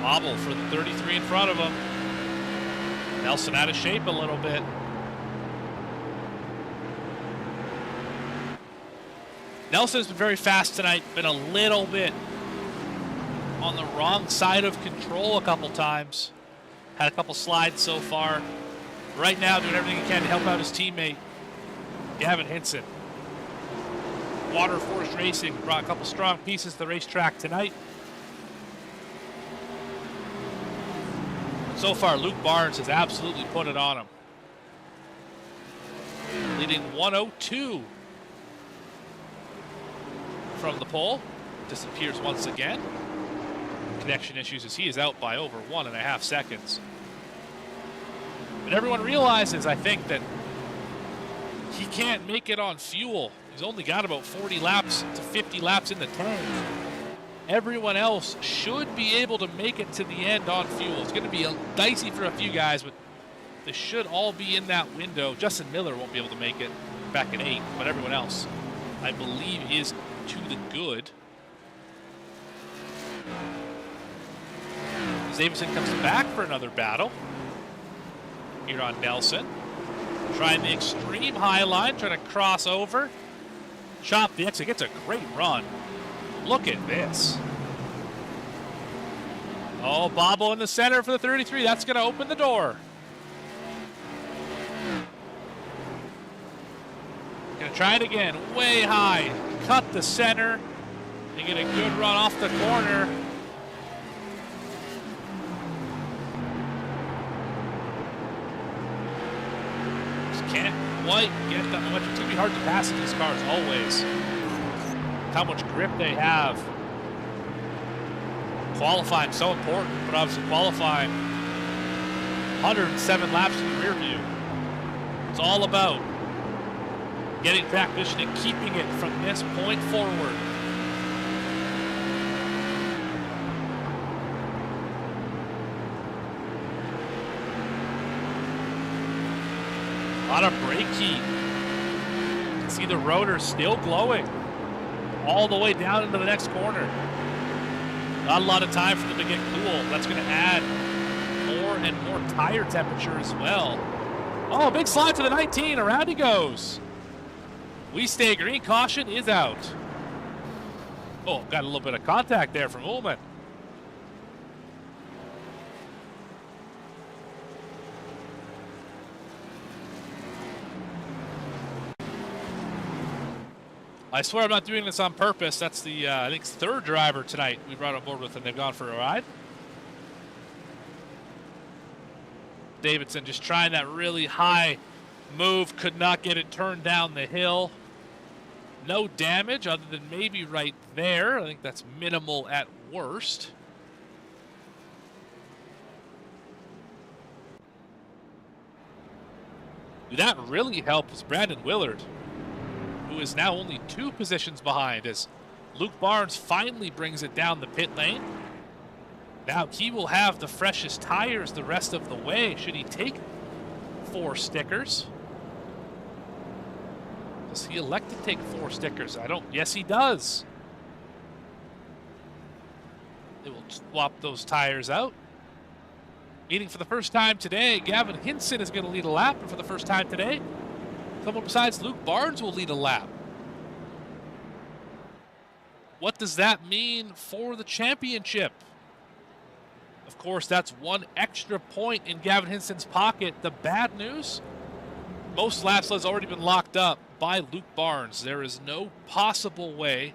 Wobble for the 33 in front of him. Nelson out of shape a little bit. Nelson's been very fast tonight, been a little bit on the wrong side of control a couple times. Had a couple slides so far. Right now doing everything he can to help out his teammate, Gavin Hinson. Water Force Racing brought a couple strong pieces to the racetrack tonight. So far, Luke Barnes has absolutely put it on him. Leading 102 from the pole. Disappears once again. Connection issues as he is out by over 1.5 seconds. But everyone realizes, I think, that he can't make it on fuel. He's only got about 40 laps to 50 laps in the tank. Everyone else should be able to make it to the end on fuel. It's going to be dicey for a few guys, but they should all be in that window. Justin Miller won't be able to make it back in 8th, but everyone else, I believe, is to the good. Davidson comes back for another battle. Here on Nelson. Trying the extreme high line, trying to cross over. Chop the exit, gets a great run. Look at this. Oh, Bobble in the center for the 33. That's going to open the door. Going to try it again. Way high. Cut the center. And get a good run off the corner. Just can't quite get that momentum. It's going to be hard to pass in these cars always. How much grip they have. Qualifying so important, but obviously qualifying 107 laps in the rear view. It's all about getting back position and keeping it from this point forward. A lot of brake heat. You can see the rotor still glowing all the way down into the next corner. Not a lot of time for them to get cool. That's going to add more and more tire temperature as well. Oh, big slide to the 19. Around he goes. We stay green. Caution is out. Oh, got a little bit of contact there from Ullman. I swear I'm not doing this on purpose. That's the, I think, third driver tonight we brought on board with, and they've gone for a ride. Davidson just trying that really high move. Could not get it turned down the hill. No damage other than maybe right there. I think that's minimal at worst. That really helps Brandon Willard, who is now only 2 positions behind, as Luke Barnes finally brings it down the pit lane. Now he will have the freshest tires the rest of the way should he take 4 stickers. Does he elect to take 4 stickers? I don't. Yes, he does. They will swap those tires out. Meaning for the first time today, Gavin Hinson is going to lead a lap. And for the first time today, someone besides Luke Barnes will lead a lap. What does that mean for the championship? Of course, that's 1 extra point in Gavin Hinson's pocket. The bad news, most laps has already been locked up by Luke Barnes. There is no possible way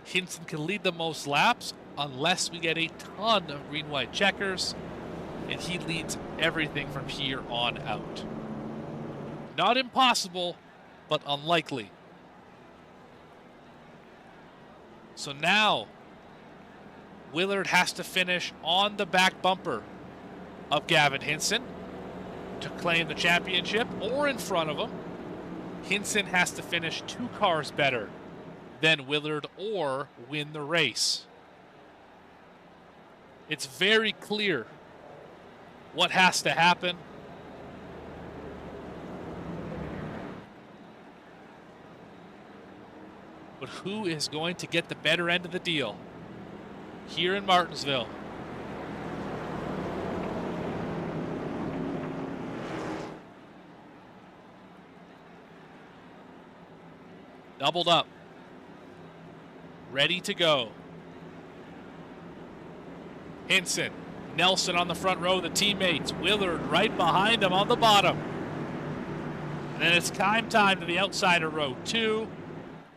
Hinson can lead the most laps unless we get a ton of green-white checkers, and he leads everything from here on out. Not impossible, but unlikely. So now, Willard has to finish on the back bumper of Gavin Hinson to claim the championship, or in front of him. Hinson has to finish 2 cars better than Willard or win the race. It's very clear what has to happen. But who is going to get the better end of the deal here in Martinsville? Doubled up. Ready to go. Hinson. Nelson on the front row, the teammates. Willard right behind him on the bottom. And then it's time to the outsider row. 2.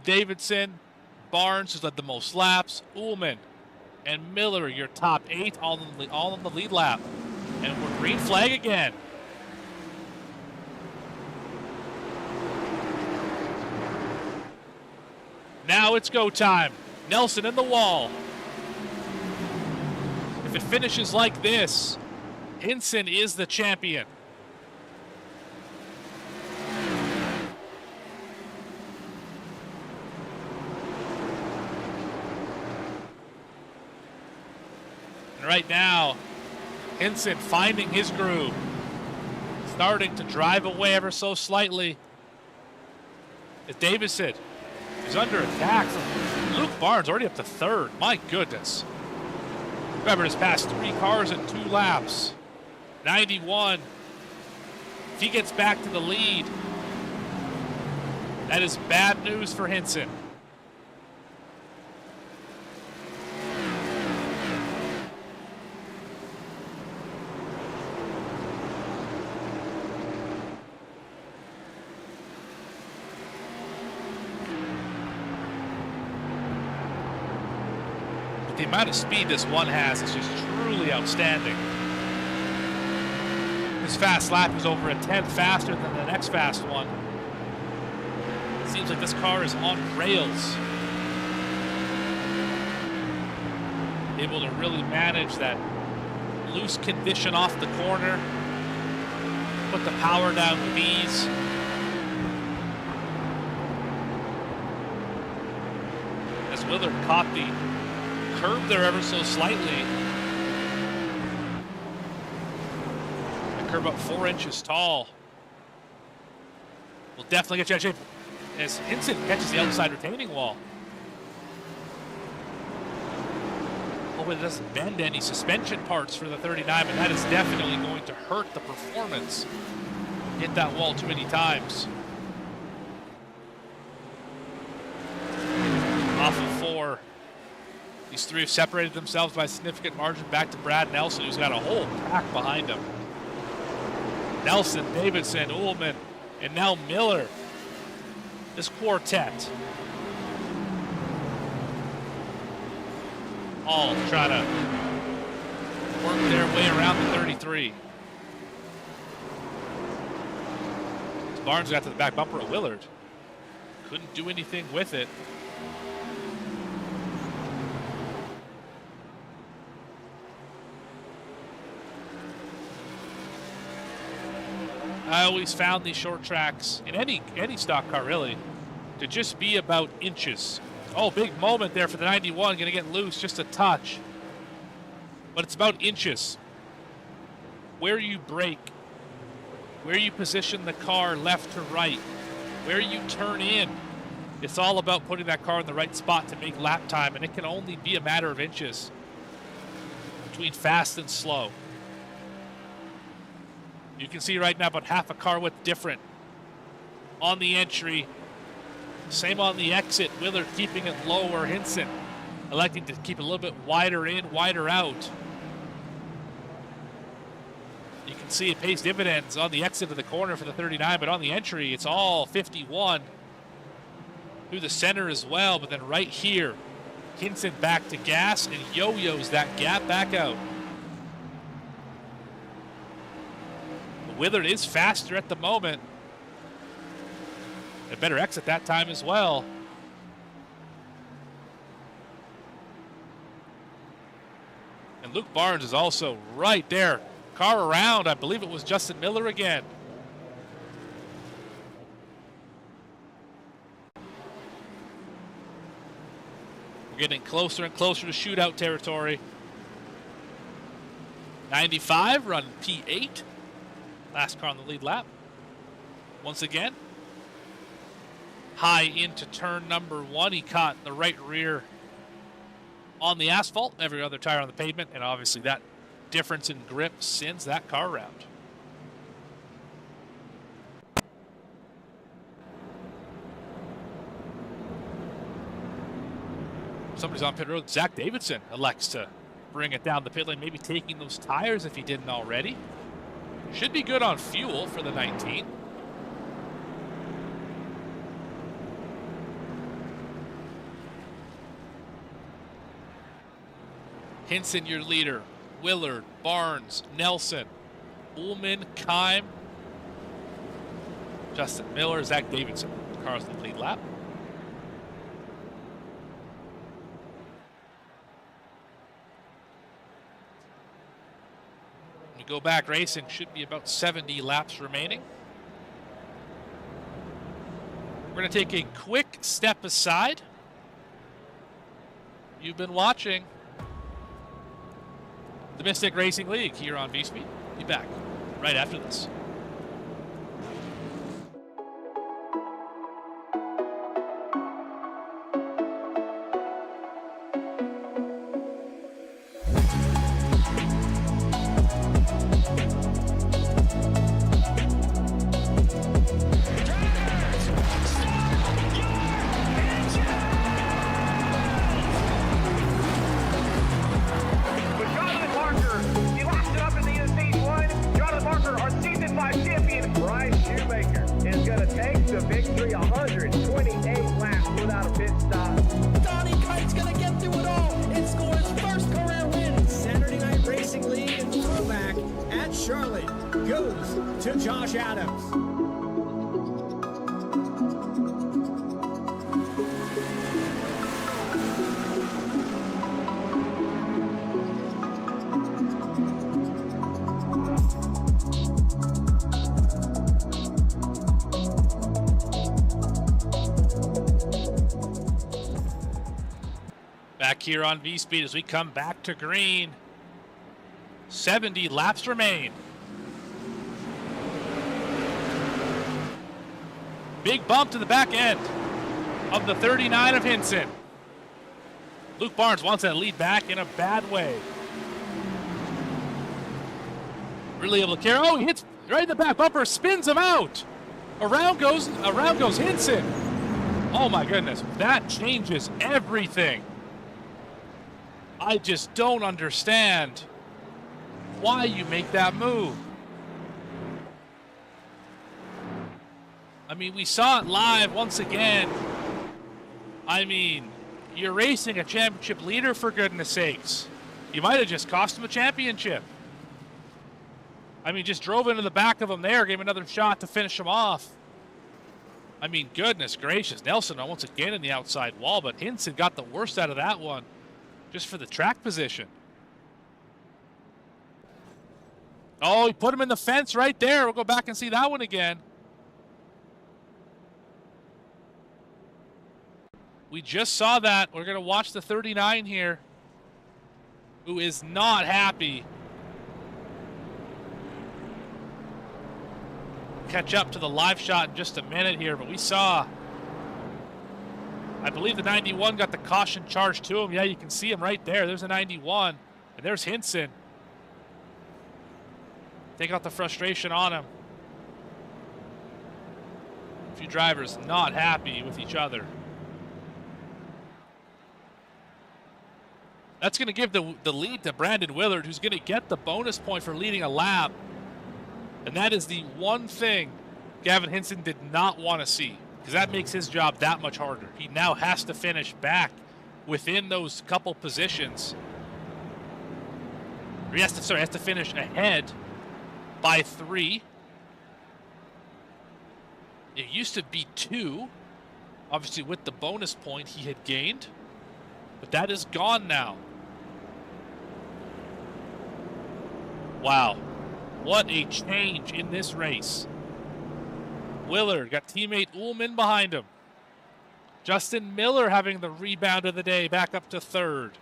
Davidson. Barnes, who's led the most laps. Ullman and Miller, your top 8, all on the lead lap. And we're green flag again. Now it's go time. Nelson in the wall. If it finishes like this, Hinson is the champion. And right now, Hinson finding his groove. Starting to drive away ever so slightly. As Davison is under attack from Luke Barnes, already up to 3rd. My goodness. Webber has passed 3 cars in 2 laps. 91. If he gets back to the lead, that is bad news for Hinson. The amount of speed this one has is just truly outstanding. This fast lap is over a 10th faster than the next fast one. It seems like this car is on rails. Able to really manage that loose condition off the corner. Put the power down with ease. As Willard caught the curb there ever so slightly. The curb up 4 inches tall. Will definitely get you out of shape as Hinson catches the outside retaining wall. Hope it doesn't bend any suspension parts for the 39, but that is definitely going to hurt the performance. Hit that wall too many times. Off of 4. These 3 have separated themselves by a significant margin back to Brad Nelson, who's got a whole pack behind him. Nelson, Davidson, Ullman, and now Miller. This quartet all try to work their way around the 33. Barnes got to the back bumper of Willard. Couldn't do anything with it. I always found these short tracks, in any stock car really, to just be about inches Oh, big moment there for the 91. Going to get loose just a touch. But it's about inches. Where you brake, where you position the car left to right, where you turn in. It's all about putting that car in the right spot to make lap time, and it can only be a matter of inches between fast and slow. You can see right now about half a car width different on the entry. Same on the exit. Willard keeping it lower. Hinson electing to keep it a little bit wider in, wider out. You can see it pays dividends on the exit of the corner for the 39, but on the entry, it's all 51 through the center as well. But then right here, Hinson back to gas and yo-yos that gap back out. Willard is faster at the moment. A better exit that time as well. And Luke Barnes is also right there. Car around, I believe it was Justin Miller again. We're getting closer and closer to shootout territory. 95 running P8. Last car on the lead lap. Once again, high into turn number 1. He caught the right rear on the asphalt, every other tire on the pavement, and obviously that difference in grip sends that car around. Somebody's on pit road. Zach Davidson elects to bring it down the pit lane, maybe taking those tires if he didn't already. Should be good on fuel for the 19. Hinson, your leader. Willard, Barnes, Nelson, Ullman, Kime, Justin Miller, Zach Davidson. Cars in the lead lap. When we go back racing, should be about 70 laps remaining. We're going to take a quick step aside. You've been watching the Mystic Racing League here on V-Speed. Be back right after this. Back here on V-Speed as we come back to green. 70 laps remain. Big bump to the back end of the 39 of Hinson. Luke Barnes wants that lead back in a bad way. Really able to carry. Oh, he hits right in the back bumper, spins him out. Around goes Hinson. Oh my goodness, that changes everything. I just don't understand why you make that move. I mean, we saw it live once again. I mean, you're racing a championship leader, for goodness sakes. You might have just cost him a championship. I mean, just drove into the back of him there, gave him another shot to finish him off. I mean, goodness gracious. Nelson once again in the outside wall, but Hinson got the worst out of that one just for the track position. Oh, he put him in the fence right there. We'll go back and see that one again. We just saw that. We're going to watch the 39 here, who is not happy. Catch up to the live shot in just a minute here, but we saw, I believe the 91 got the caution charge to him. Yeah, you can see him right there. There's a 91, and there's Hinson. Take out the frustration on him. A few drivers not happy with each other. That's going to give the lead to Brandon Willard, who's going to get the bonus point for leading a lap. And that is the one thing Gavin Hinson did not want to see, because that makes his job that much harder. He now has to finish back within those couple positions. Or he has to finish ahead by 3. It used to be 2. Obviously, with the bonus point he had gained. But that is gone now. Wow. What a change in this race. Willard got teammate Ullman behind him. Justin Miller having the rebound of the day, back up to 3rd.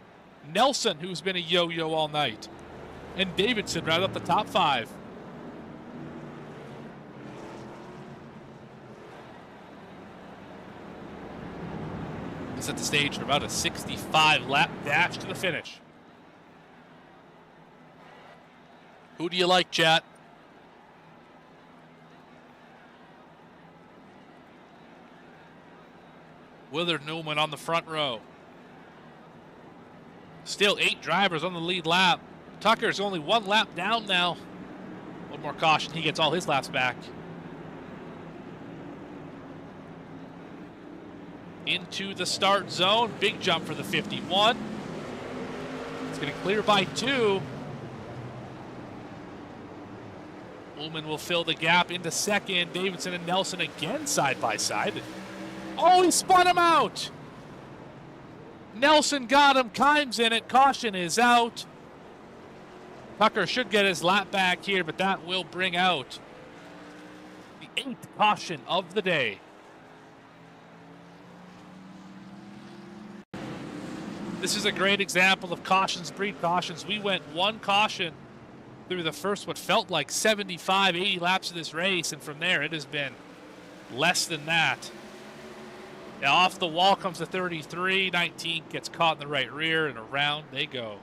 Nelson, who's been a yo-yo all night. And Davidson right up the top 5. Set the stage for about a 65 lap dash to the finish. Who do you like, chat? Willard, Newman on the front row. Still 8 drivers on the lead lap. Tucker's only 1 lap down now. One more caution, he gets all his laps back. Into the start zone. Big jump for the 51. It's going to clear by 2. Ullman will fill the gap into 2nd. Davidson and Nelson again side by side. Oh, he spun him out. Nelson got him. Kimes in it. Caution is out. Tucker should get his lap back here, but that will bring out the 8th caution of the day. This is a great example of cautions breed cautions. We went 1 caution through the first what felt like 75, 80 laps of this race, and from there it has been less than that. Now off the wall comes the 33, 19 gets caught in the right rear, and around they go.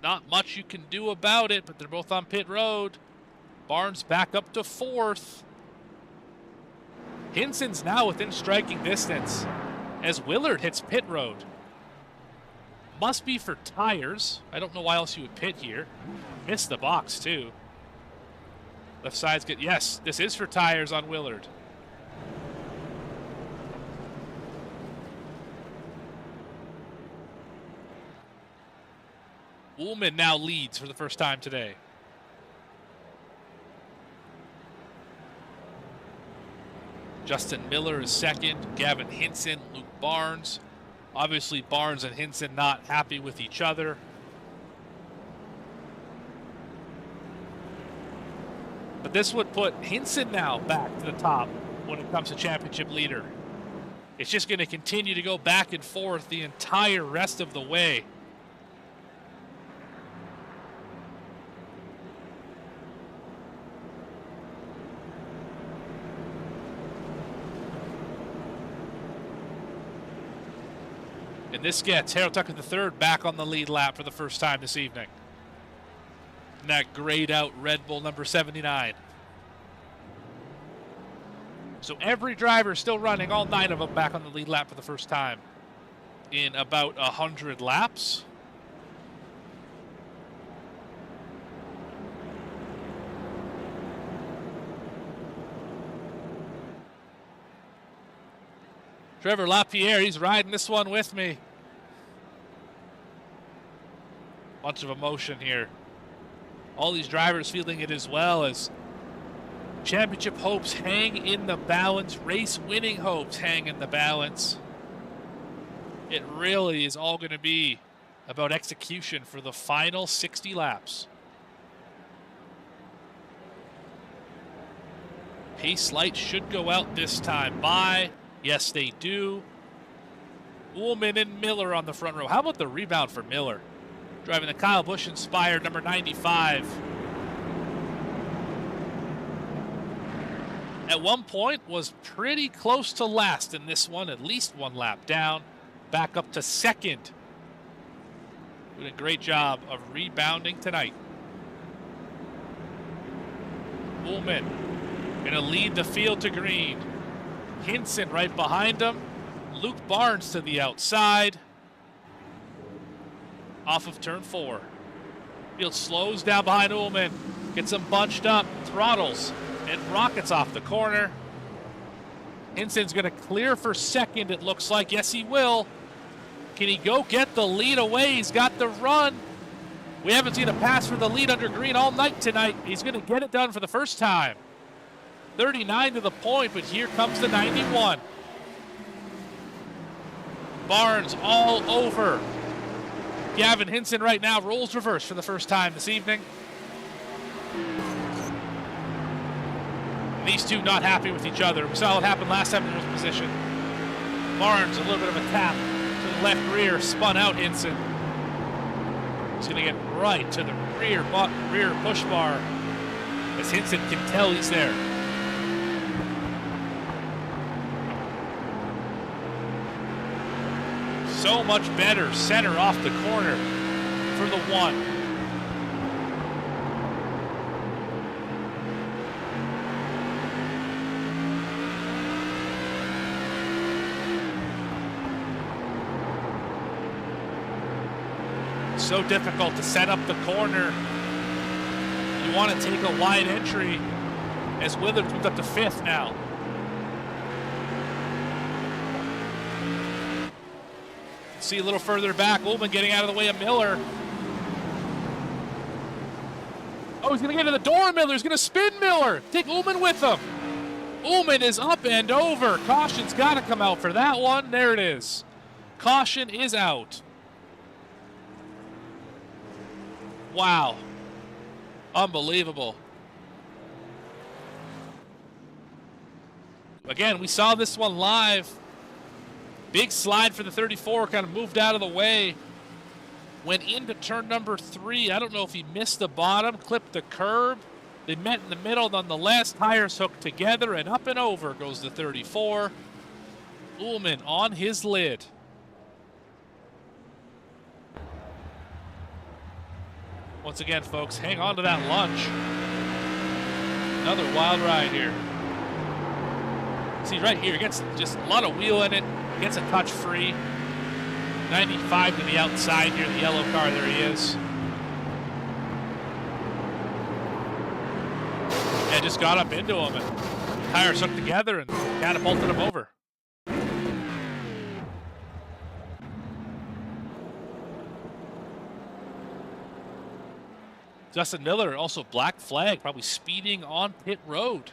Not much you can do about it, but they're both on pit road. Barnes back up to 4th. Hinson's now within striking distance as Willard hits pit road. Must be for tires. I don't know why else you would pit here. Missed the box too. Left side's good. Yes, this is for tires on Willard. Ullman now leads for the first time today. Justin Miller is 2nd. Gavin Hinson, Luke Barnes. Obviously, Barnes and Hinson not happy with each other. But this would put Hinson now back to the top when it comes to championship leader. It's just going to continue to go back and forth the entire rest of the way. And this gets Harold Tucker III back on the lead lap for the first time this evening. And that grayed out Red Bull number 79. So every driver still running, all 9 of them back on the lead lap for the first time in about 100 laps. Trevor Lapierre, he's riding this one with me. Bunch of emotion here. All these drivers feeling it as well, as championship hopes hang in the balance. Race winning hopes hang in the balance. It really is all going to be about execution for the final 60 laps. Pace light should go out this time by. Yes, they do. Ullman and Miller on the front row. How about the rebound for Miller? Driving the Kyle Busch-inspired number 95. At one point was pretty close to last in this one, at least one lap down. Back up to second. Doing a great job of rebounding tonight. Ullman going to lead the field to green. Hinson right behind him. Luke Barnes to the outside. Off of turn 4. Field slows down behind Ullman. Gets him bunched up. Throttles and rockets off the corner. Hinson's going to clear for second, it looks like. Yes, he will. Can he go get the lead away? He's got the run. We haven't seen a pass for the lead under green all night tonight. He's going to get it done for the first time. 39 to the point, but here comes the 91. Barnes all over. Gavin Hinson right now rolls reverse for the first time this evening. And these two not happy with each other. We saw what happened last time in this position. Barnes, a little bit of a tap to the left rear, spun out Hinson. He's going to get right to the rear push bar as Hinson can tell he's there. So much better center off the corner for the 1. So difficult to set up the corner. You want to take a wide entry as Willard moves up to 5th now. See a little further back, Ullman getting out of the way of Miller. Oh, he's going to get to the door of Miller. He's going to spin Miller. Take Ullman with him. Ullman is up and over. Caution's got to come out for that one. There it is. Caution is out. Wow. Unbelievable. Again, we saw this one live. Big slide for the 34, kind of moved out of the way. Went into turn number 3. I don't know if he missed the bottom, clipped the curb. They met in the middle nonetheless. Tires hooked together, and up and over goes the 34. Ullman on his lid. Once again, folks, hang on to that lunch. Another wild ride here. See, right here, gets just a lot of wheel in it. Gets a touch free. 95 to the outside here, the yellow car, there he is. And just got up into him, and tires hooked together and catapulted him over. Justin Miller, also black flag, probably speeding on pit road.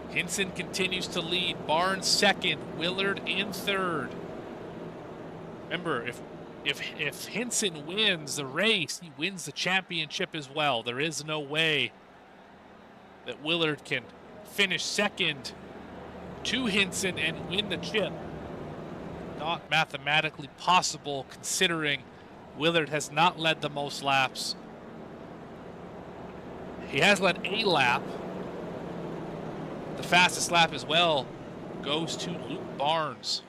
Hinson continues to lead. Barnes second. Willard in third. Remember, if Hinson wins the race, he wins the championship as well. There is no way that Willard can finish second to Hinson and win the chip. Not mathematically possible, considering Willard has not led the most laps. He has led a lap. The fastest lap as well goes to Luke Barnes.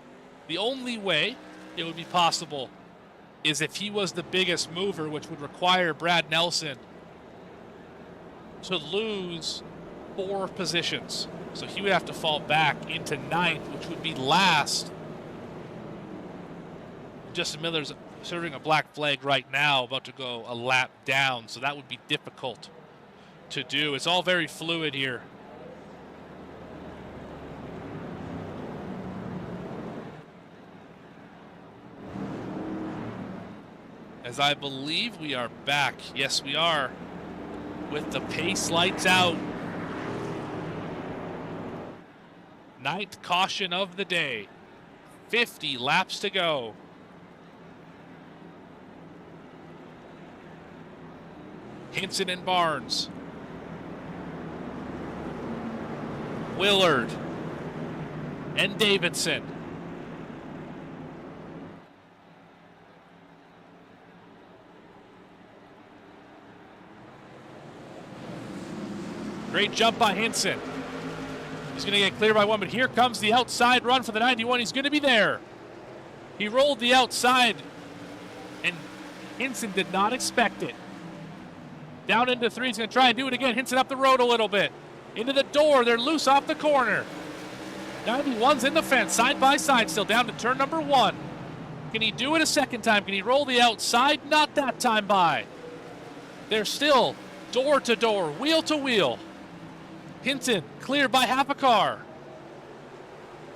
The only way it would be possible is if he was the biggest mover, which would require Brad Nelson to lose 4 positions. So he would have to fall back into 9th, which would be last. Justin Miller's serving a black flag right now, about to go a lap down, so that would be difficult to do. It's all very fluid here. As I believe we are back. Yes, we are. With the pace lights out. 9th caution of the day. 50 laps to go. Hinson and Barnes. Willard and Davidson. Great jump by Hinson. He's going to get clear by one, but here comes the outside run for the 91. He's going to be there. He rolled the outside, and Hinson did not expect it. Down into three. He's going to try and do it again. Hinson up the road a little bit. Into the door. They're loose off the corner. 91's in the fence, side by side, still down to turn number one. Can he do it a second time? Can he roll the outside? Not that time by. They're still door to door, wheel to wheel. Hinton cleared by half a car.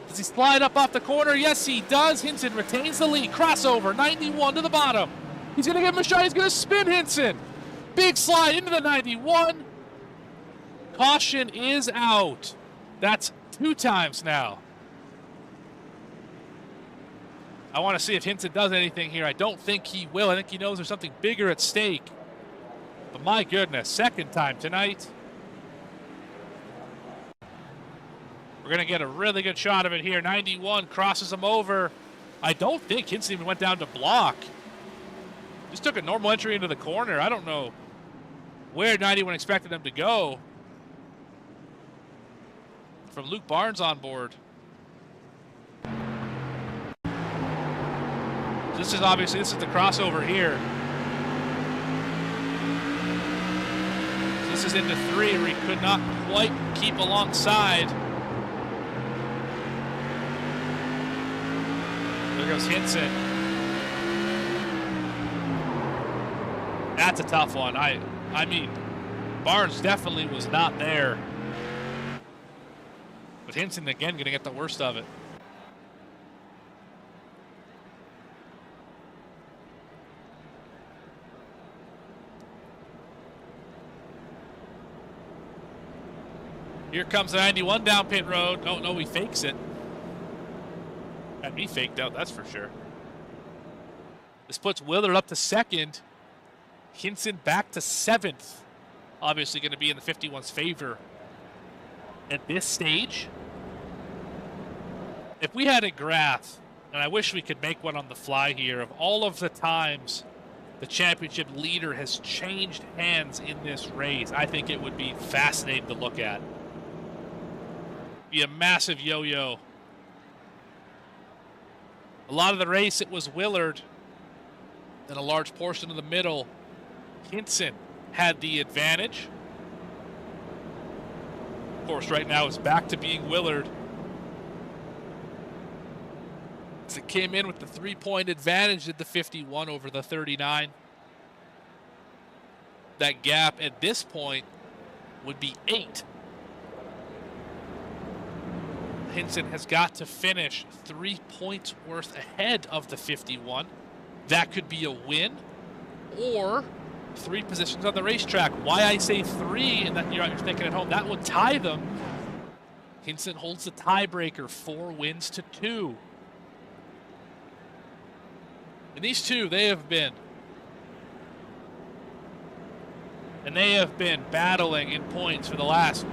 Does he slide up off the corner? Yes, he does. Hinton retains the lead. Crossover, 91 to the bottom. He's going to give him a shot. He's going to spin Hinton. Big slide into the 91. Caution is out. That's 2 times now. I want to see if Hinton does anything here. I don't think he will. I think he knows there's something bigger at stake. But my goodness, second time tonight. We're going to get a really good shot of it here. 91 crosses him over. I don't think Hinton even went down to block. Just took a normal entry into the corner. I don't know where 91 expected him to go. From Luke Barnes on board. This is the crossover here. This is into 3 where he could not quite keep alongside. There goes Hinson. That's a tough one. I mean, Barnes definitely was not there. But Hinson, again, going to get the worst of it. Here comes the 91 down pit road. Oh, no, he fakes it. Had me faked out, that's for sure. This puts Willard up to second. Hinson back to 7th. Obviously going to be in the 51's favor at this stage. If we had a graph, and I wish we could make one on the fly here, of all of the times the championship leader has changed hands in this race, I think it would be fascinating to look at. Be a massive yo-yo. A lot of the race, it was Willard. And a large portion of the middle, Hinson had the advantage. Of course, right now it's back to being Willard. As it came in with the 3-point advantage at the 51 over the 39. That gap at this point would be 8. Hinson has got to finish 3 points worth ahead of the 51. That could be a win or 3 positions on the racetrack. Why I say 3, and that you're thinking at home, that would tie them. Hinson holds the tiebreaker, 4 wins to 2. And these two, they have been battling in points for the last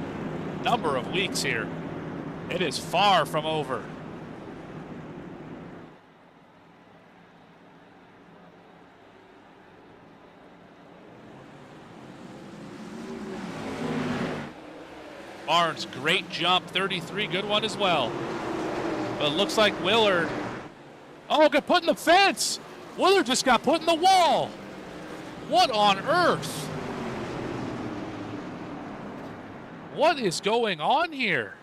number of weeks here. It is far from over. Barnes, great jump, 33, good one as well. But it looks like Willard, got put in the fence. Willard just got put in the wall. What on earth? What is going on here?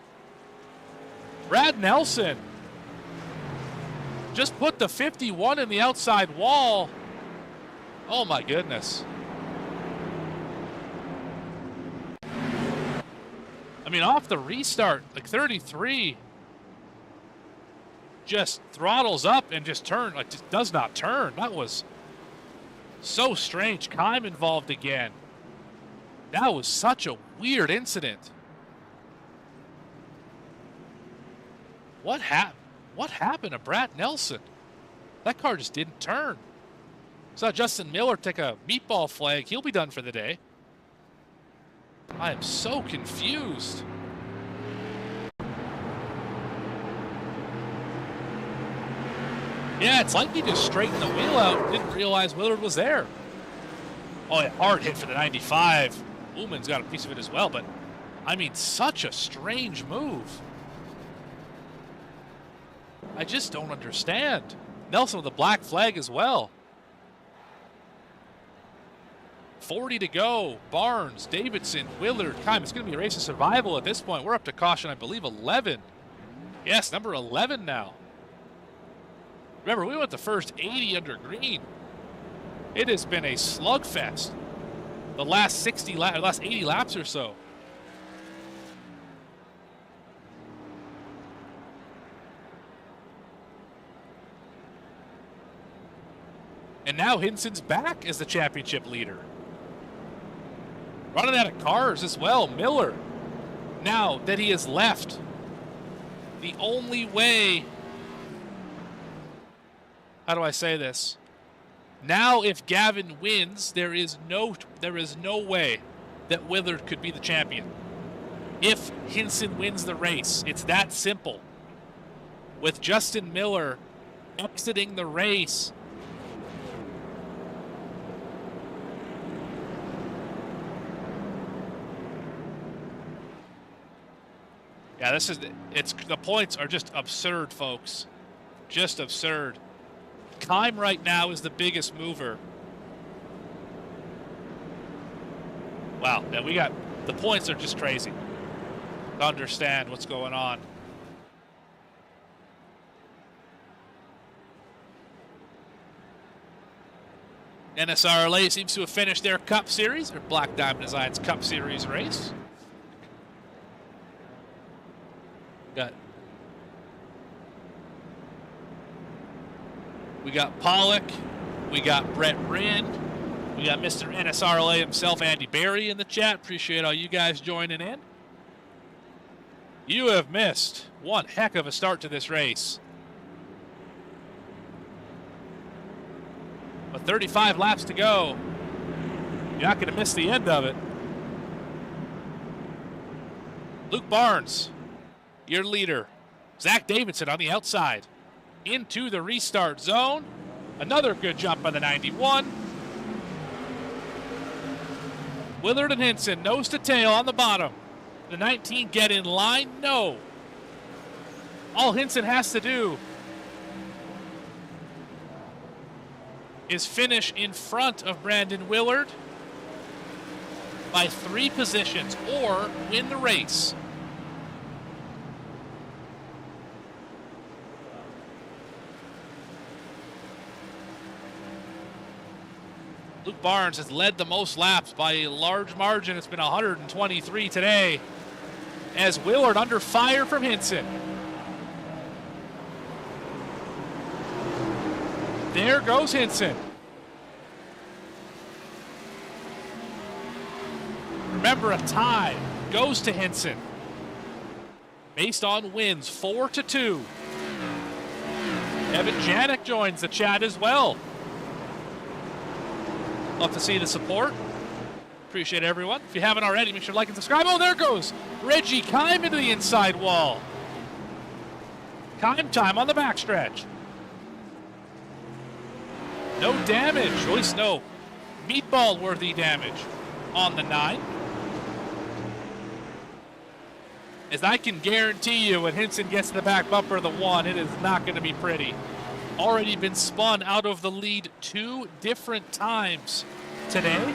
Brad Nelson just put the 51 in the outside wall. Oh my goodness. I mean, off the restart, like 33 just throttles up and just just does not turn. That was so strange. Kime involved again. That was such a weird incident. What happened to Brad Nelson? That car just didn't turn. Saw Justin Miller take a meatball flag. He'll be done for the day. I am so confused. Yeah, it's like he just straightened the wheel out. Didn't realize Willard was there. Oh, yeah, hard hit for the 95. Ullman's got a piece of it as well, but I mean, such a strange move. I just don't understand. Nelson with a black flag as well. 40 to go. Barnes, Davidson, Willard, Kime. It's going to be a race of survival at this point. We're up to caution, I believe, 11. Yes, number 11 now. Remember, we went the first 80 under green. It has been a slugfest the last 80 laps or so. And now Hinson's back as the championship leader. Running out of cars as well. Miller, now that he has left, the only way, how do I say this? Now if Gavin wins, there is no way that Willard could be the champion. If Hinson wins the race, it's that simple. With Justin Miller exiting the race, yeah, the points are just absurd, folks. Just absurd. Kime right now is the biggest mover. Wow, yeah, the points are just crazy to understand what's going on. NSRLA seems to have finished their Cup Series, or Black Diamond Designs Cup Series race. We got Pollock, we got Brett Rinn, we got Mr. NSRLA himself, Andy Barry, in the chat. Appreciate all you guys joining in. You have missed one heck of a start to this race. With 35 laps to go, you're not going to miss the end of it. Luke Barnes, your leader. Zach Davidson on the outside. Into the restart zone. Another good jump by the 91. Willard and Hinson, nose to tail on the bottom. The 19 get in line? No. All Hinson has to do is finish in front of Brandon Willard by 3 positions or win the race. Luke Barnes has led the most laps by a large margin. It's been 123 today. As Willard under fire from Hinson. There goes Hinson. Remember, a tie goes to Hinson. Based on wins, 4-2. Evan Janik joins the chat as well. Love to see the support. Appreciate everyone. If you haven't already, make sure to like and subscribe. Oh, there goes Reggie Kime into the inside wall. Kime time on the backstretch. No damage. At least no meatball-worthy damage on the 9. As I can guarantee you, when Hinson gets to the back bumper of the 1, it is not going to be pretty. Already been spun out of the lead 2 different times today.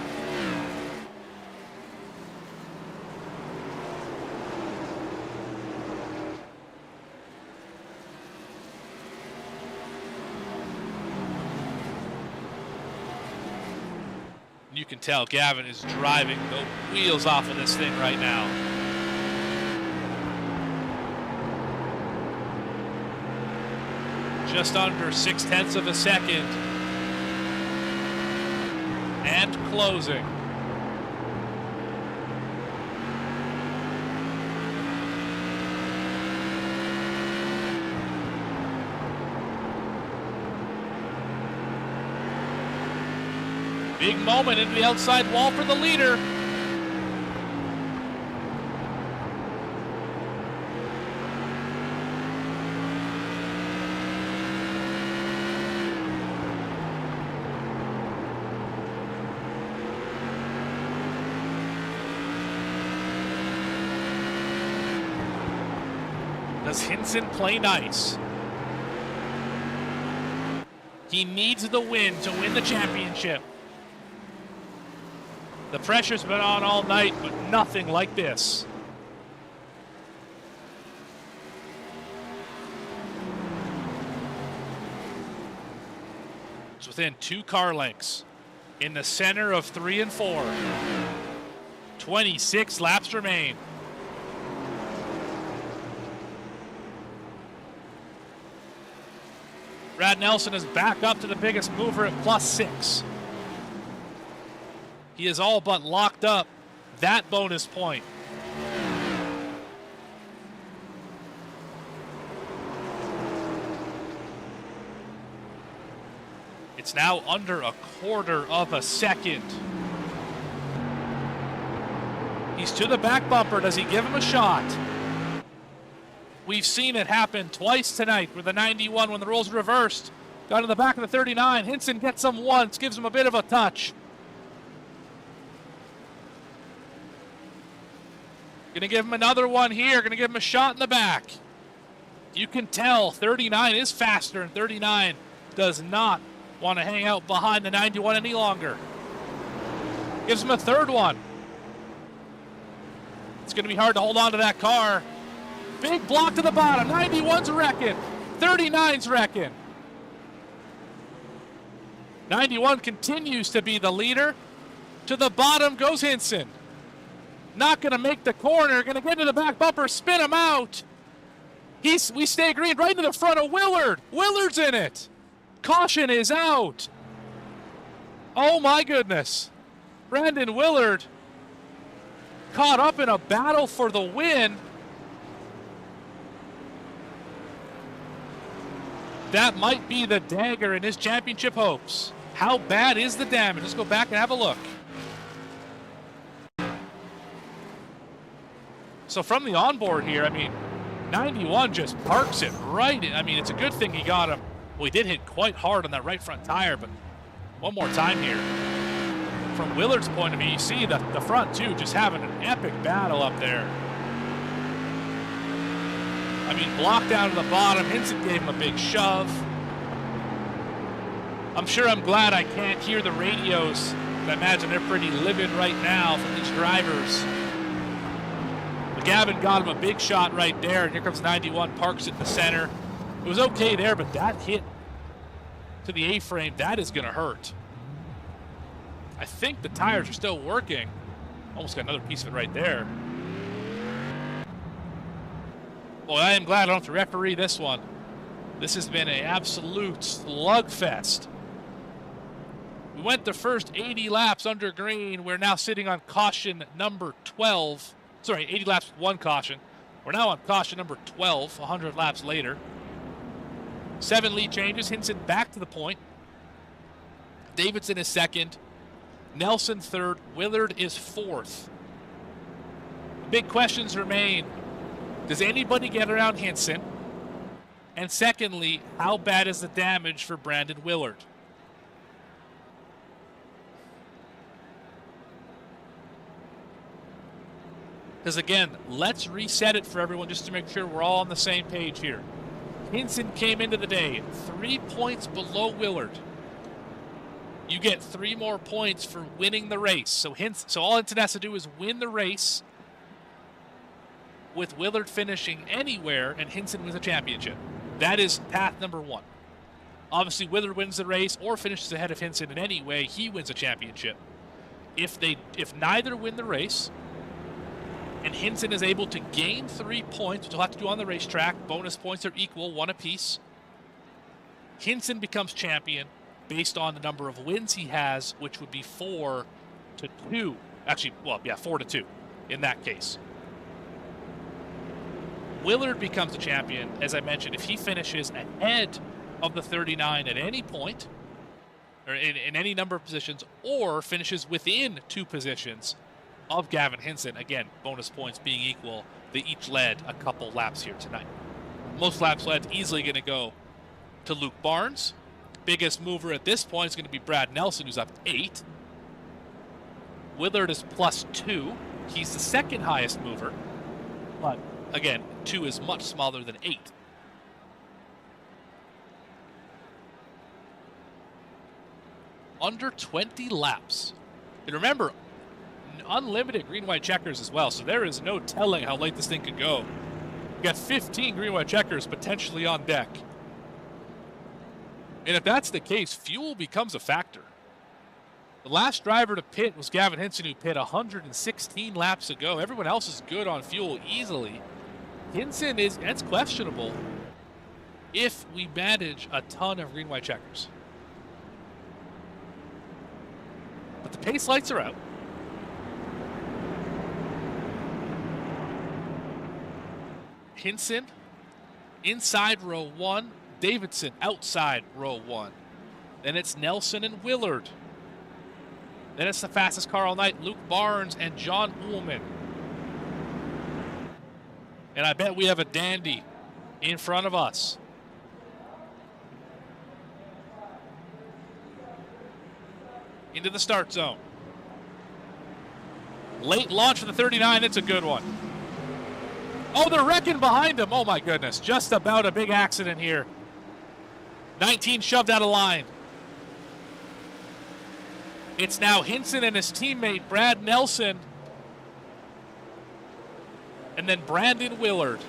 You can tell Gavin is driving the wheels off of this thing right now. Just under 0.6 of a second. And closing. Big moment into the outside wall for the leader. Does Hinson play nice? He needs the win to win the championship. The pressure's been on all night, but nothing like this. It's within 2 car lengths in the center of 3 and 4. 26 laps remain. Brad Nelson is back up to the biggest mover at +6. He is all but locked up that bonus point. It's now under a quarter of a second. He's to the back bumper. Does he give him a shot? We've seen it happen twice tonight with the 91 when the roles reversed. Got in the back of the 39. Hinson gets him once, gives him a bit of a touch. Gonna give him another one here. Gonna give him a shot in the back. You can tell 39 is faster, and 39 does not want to hang out behind the 91 any longer. Gives him a third one. It's gonna be hard to hold on to that car. Big block to the bottom. 91's wrecking. 39's wrecking. 91 continues to be the leader. To the bottom goes Hinson. Not going to make the corner. Going to get into the back bumper. Spin him out. We stay green right into the front of Willard. Willard's in it. Caution is out. Oh my goodness. Brandon Willard caught up in a battle for the win. That might be the dagger in his championship hopes. How bad is the damage? Let's go back and have a look. So from the onboard here, I mean, 91 just parks it right in. I mean, it's a good thing he got him. Well, he did hit quite hard on that right front tire, but one more time here. From Willard's point of view, you see the front two just having an epic battle up there. I mean, blocked down to the bottom. Hinson gave him a big shove. I'm sure I'm glad I can't hear the radios. I imagine they're pretty livid right now from these drivers. But Gavin got him a big shot right there, and here comes 91, parks it in the center. It was okay there, but that hit to the A-frame, that is going to hurt. I think the tires are still working. Almost got another piece of it right there. Well, I am glad I don't have to referee this one. This has been an absolute slugfest. We went the first 80 laps under green. We're now sitting on caution number 12. Sorry, 80 laps with 1 caution. We're now on caution number 12, 100 laps later. 7 lead changes. Hinson back to the point. Davidson is second. Nelson third. Willard is fourth. Big questions remain. Does anybody get around Hinson? And secondly, how bad is the damage for Brandon Willard? Because again, let's reset it for everyone just to make sure we're all on the same page here. Hinson came into the day 3 points below Willard. You get 3 more points for winning the race. So all Hinson has to do is win the race, with Willard finishing anywhere and Hinson wins a championship. That is path number 1. Obviously, Willard wins the race or finishes ahead of Hinson in any way, he wins a championship. If neither win the race and Hinson is able to gain 3 points, which he'll have to do on the racetrack, bonus points are equal, 1 apiece, Hinson becomes champion based on the number of wins he has, which would be 4-2. Actually, well, yeah, 4-2 in that case. Willard becomes a champion, as I mentioned, if he finishes ahead of the 39 at any point, or in any number of positions, or finishes within 2 positions of Gavin Hinson. Again, bonus points being equal, they each led a couple laps here tonight. Most laps led easily going to go to Luke Barnes. Biggest mover at this point is going to be Brad Nelson, who's up 8. Willard is +2. He's the second highest mover. But again, 2 is much smaller than 8. Under 20 laps. And remember, unlimited green-white checkers as well, so there is no telling how late this thing could go. You got 15 green-white checkers potentially on deck. And if that's the case, fuel becomes a factor. The last driver to pit was Gavin Hinson, who pit 116 laps ago. Everyone else is good on fuel easily. Hinson that's questionable if we manage a ton of green-white checkers. But the pace lights are out. Hinson inside row 1, Davidson outside row 1. Then it's Nelson and Willard. Then it's the fastest car all night, Luke Barnes and John Ullman. And I bet we have a dandy in front of us. Into the start zone. Late launch for the 39, it's a good one. Oh, they're wrecking behind him. Oh my goodness, just about a big accident here. 19 shoved out of line. It's now Hinson and his teammate, Brad Nelson. And then Brandon Willard.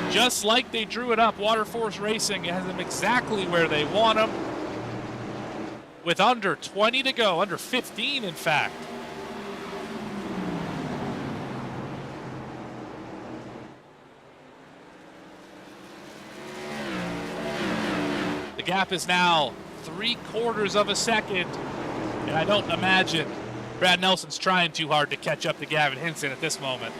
Just like they drew it up, Waterforce Racing has them exactly where they want them. With under 20 to go, under 15 in fact. The gap is now 3/4 of a second, and I don't imagine Brad Nelson's trying too hard to catch up to Gavin Hinson at this moment.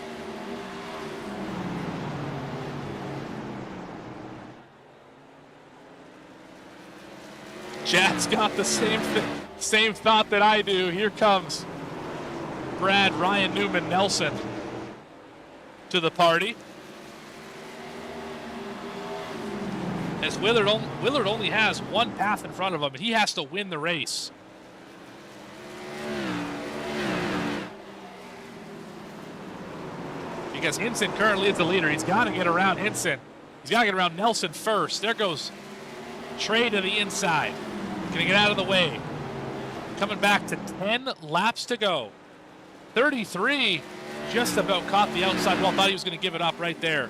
Chad's got the same thought that I do. Here comes Brad, Ryan Newman, Nelson to the party. As Willard only has one path in front of him, and he has to win the race. Because Hinson currently is the leader. He's got to get around Hinson. He's got to get around Nelson first. There goes Trey to the inside. Gonna get out of the way. Coming back to 10 laps to go. 33 just about caught the outside wall. Thought he was going to give it up right there.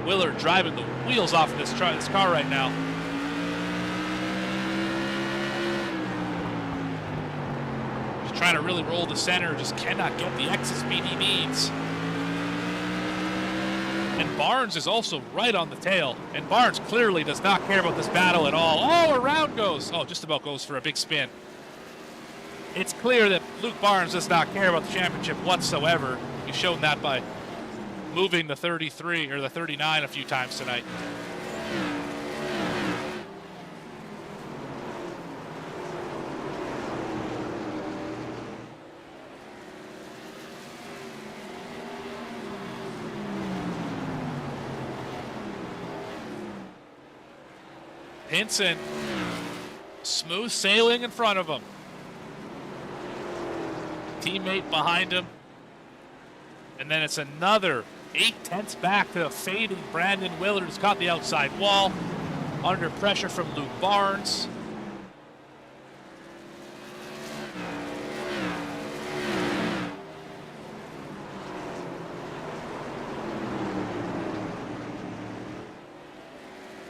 Willard driving the wheels off of this car right now. He's trying to really roll the center. Just cannot get the exit speed he needs. And Barnes is also right on the tail. And Barnes clearly does not care about this battle at all. Oh, around goes. Oh, just about goes for a big spin. It's clear that Luke Barnes does not care about the championship whatsoever. He's shown that by moving the 33 or the 39 a few times tonight. Hinson, smooth sailing in front of him. Teammate behind him. And then it's another 8/10 back to the fading Brandon Willard, who's caught the outside wall. Under pressure from Luke Barnes.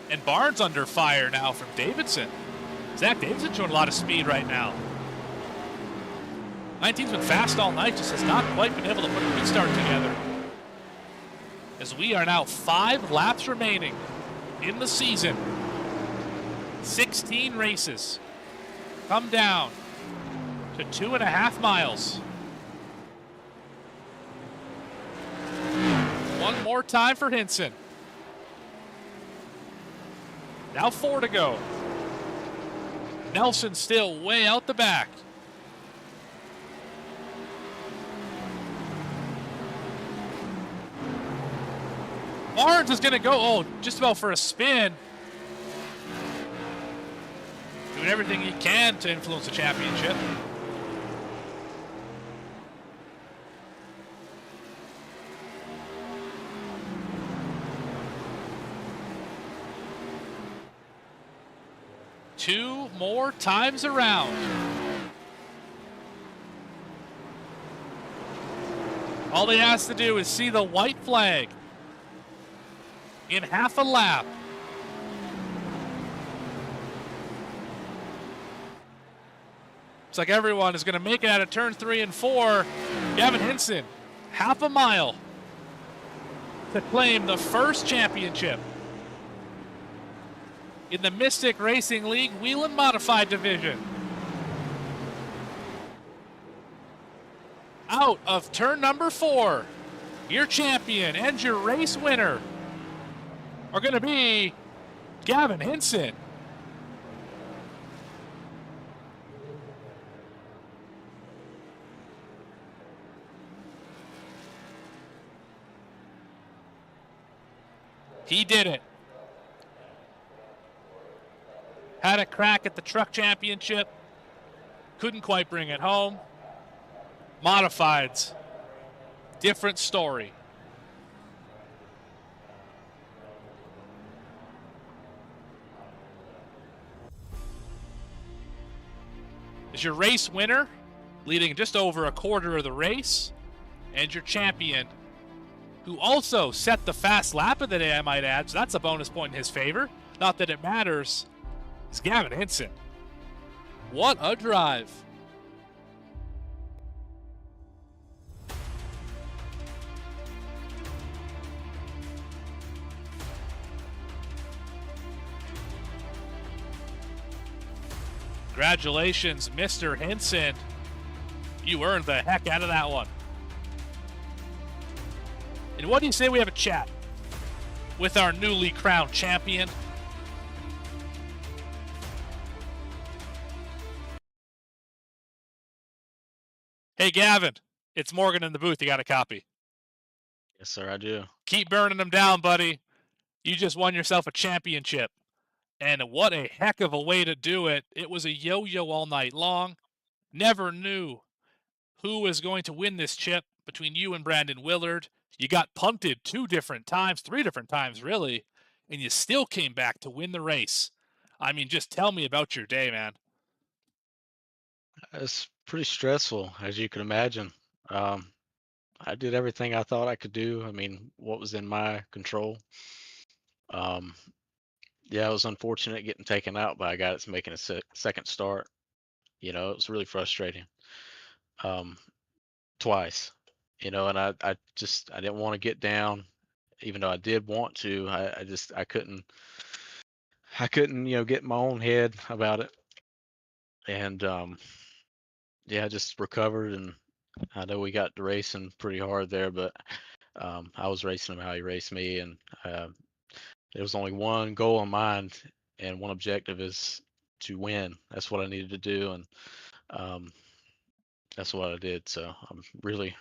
And Barnes under fire now from Davidson. Zach Davidson showing a lot of speed right now. 19's been fast all night, just has not quite been able to put a restart together. As we are now 5 laps remaining in the season. 16 races. Come down to 2.5 miles. One more time for Hinson. Now 4 to go. Nelson still way out the back. Barnes is going to go, just about for a spin. Doing everything he can to influence the championship. 2 more times around. All he has to do is see the white flag in half a lap. Looks like everyone is going to make it out of turn 3 and 4. Gavin Hinson, half a mile to claim the first championship in the Mystic Racing League Whelen Modified Division. Out of turn number 4, your champion and your race winner are going to be Gavin Hinson. He did it. Had a crack at the truck championship. Couldn't quite bring it home. Modifieds. Different story. Is your race winner, leading just over a quarter of the race, and your champion, who also set the fast lap of the day, I might add, so that's a bonus point in his favor. Not that it matters. It's Gavin Hinson. What a drive. Congratulations, Mr. Hinson. You earned the heck out of that one. And what do you say we have a chat with our newly crowned champion? Hey, Gavin, it's Morgan in the booth. You got a copy? Yes, sir, I do. Keep burning them down, buddy. You just won yourself a championship. And what a heck of a way to do it. It was a yo-yo all night long. Never knew who was going to win this chip between you and Brandon Willard. You got punted 2 different times, 3 different times, really, and you still came back to win the race. I mean, just tell me about your day, man. It's pretty stressful, as you can imagine. I did everything I thought I could do. I mean, what was in my control. Yeah, it was unfortunate getting taken out by a guy that's making a second start. You know, it was really frustrating. Twice. You know, and I didn't want to get down, even though I did want to. I couldn't, get in my own head about it. And yeah, I just recovered, and I know we got to racing pretty hard there, but I was racing him how he raced me, and there was only one goal in mind, and one objective is to win. That's what I needed to do, and that's what I did. So I'm really,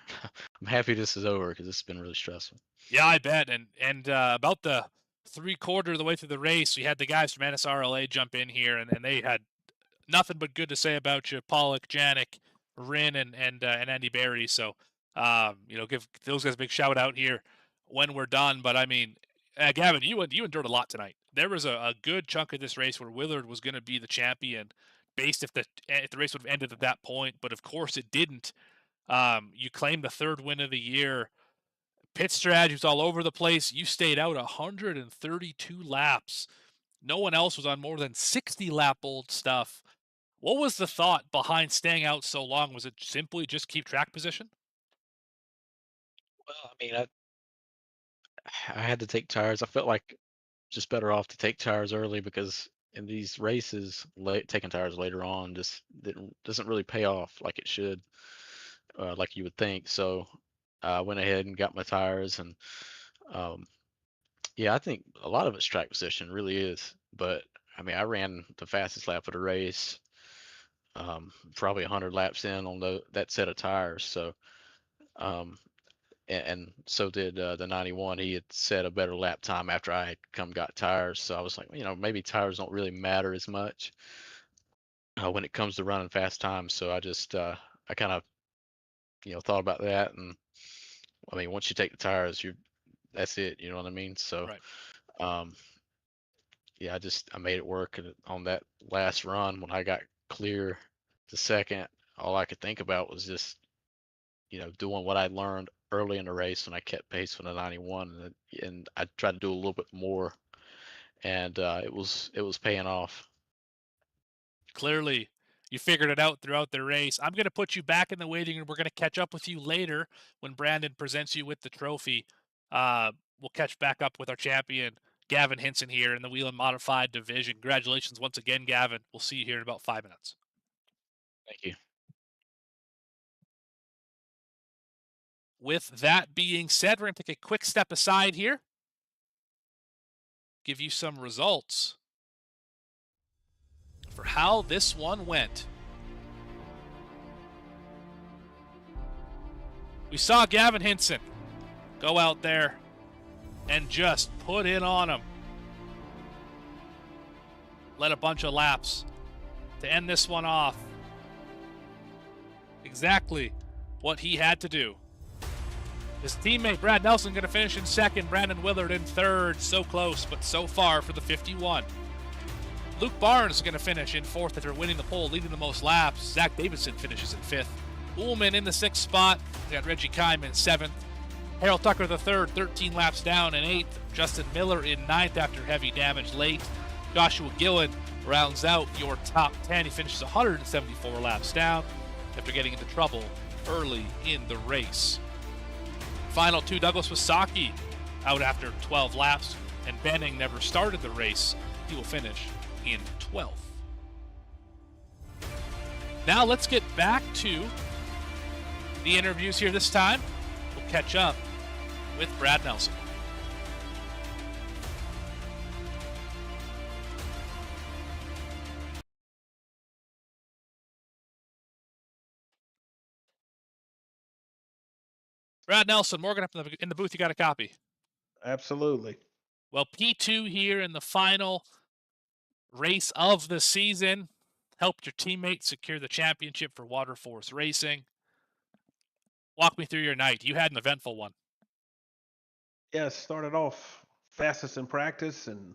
I'm happy this is over because it's been really stressful. Yeah, I bet. And about the 3/4 of the way through the race, we had the guys from NSRLA jump in here, and they had nothing but good to say about you, Pollock, Janik, Rin, and Andy Barry. So, give those guys a big shout out here when we're done. But I mean, Gavin, you endured a lot tonight. There was a good chunk of this race where Willard was going to be the champion, based if the race would have ended at that point. But of course, it didn't. You claimed the 3rd win of the year. Pit strategy was all over the place. You stayed out 132 laps. No one else was on more than 60 lap old stuff. What was the thought behind staying out so long? Was it simply just keep track position? Well, I mean, I had to take tires. I felt like just better off to take tires early because in these races, taking tires later on just doesn't really pay off like it should, like you would think. So I went ahead and got my tires, and um, yeah, I think a lot of it's track position, really is. But I mean, I ran the fastest lap of the race, probably 100 laps in on that set of tires. So um, and so did the 91. He had set a better lap time after I had got tires. So I was like, maybe tires don't really matter as much when it comes to running fast times. So I just I kind of thought about that, and I mean, once you take the tires, that's it. You know what I mean? So Right. um, yeah, I made it work. And on that last run, when I got clear to second, all I could think about was just doing what I learned early in the race when I kept pace with the 91, and I tried to do a little bit more, and it was paying off. Clearly, you figured it out throughout the race. I'm going to put you back in the waiting room. We're going to catch up with you later when Brandon presents you with the trophy. We'll catch back up with our champion, Gavin Hinson, here in the Whelen Modified division. Congratulations once again, Gavin. We'll see you here in about 5 minutes. Thank you. With that being said, we're going to take a quick step aside here, give you some results for how this one went. We saw Gavin Hinson go out there and just put it on him. Led a bunch of laps to end this one off. Exactly what he had to do. His teammate Brad Nelson going to finish in second, Brandon Willard in third. So close, but so far for the 51. Luke Barnes is going to finish in fourth after winning the pole, leading the most laps. Zach Davidson finishes in fifth. Ullman in the sixth spot. We got Reggie Kime in seventh. Harold Tucker the third, 13 laps down in eighth. Justin Miller in ninth after heavy damage late. Joshua Gillen rounds out your top 10. He finishes 174 laps down after getting into trouble early in the race. Final two, Douglas Wasaki out after 12 laps, and Benning never started the race. He will finish in 12th. Now let's get back to the interviews here this time. We'll catch up with Brad Nelson. Brad Nelson, Morgan up in the booth, you got a copy. Absolutely. Well, P2 here in the final race of the season. Helped your teammate secure the championship for Waterforce Racing. Walk me through your night. You had an eventful one. Yeah, started off fastest in practice and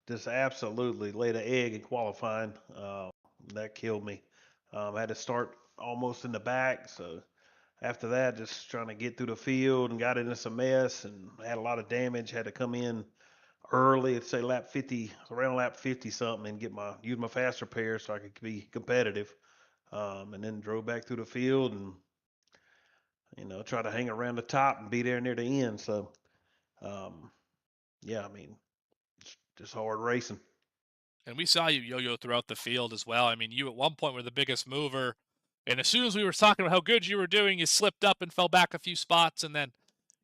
just absolutely laid an egg in qualifying. That killed me. I had to start almost in the back, so after that, just trying to get through the field and got into some mess and had a lot of damage. Had to come in early at say lap 50, around lap 50 something, and use my fast repair so I could be competitive. And then drove back through the field and try to hang around the top and be there near the end. So, yeah, I mean, it's just hard racing. And we saw you yo-yo throughout the field as well. I mean, you at one point were the biggest mover. And as soon as we were talking about how good you were doing, you slipped up and fell back a few spots. And then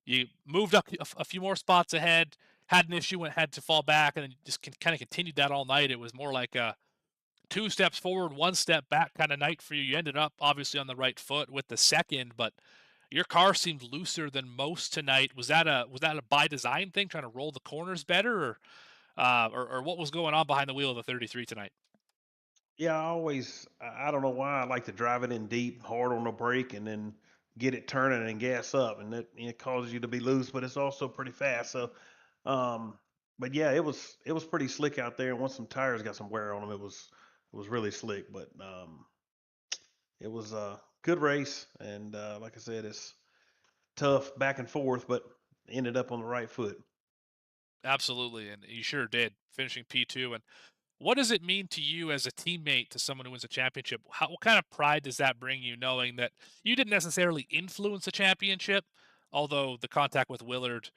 you moved up a few more spots ahead, had an issue, and had to fall back. And then just kind of continued that all night. It was more like a 2 steps forward, 1 step back kind of night for you. You ended up obviously on the right foot with the second, but your car seemed looser than most tonight. Was that a by design thing, trying to roll the corners better, or what was going on behind the wheel of the 33 tonight? Yeah, I don't know why I like to drive it in deep, hard on the brake, and then get it turning and gas up, and it causes you to be loose, but it's also pretty fast. So, um, but yeah, it was pretty slick out there. And once some tires got some wear on them, it was really slick. But it was a good race, and like I said, it's tough back and forth, but ended up on the right foot. Absolutely, and you sure did, finishing P2. And what does it mean to you as a teammate to someone who wins a championship? What kind of pride does that bring you, knowing that you didn't necessarily influence the championship, although the contact with Willard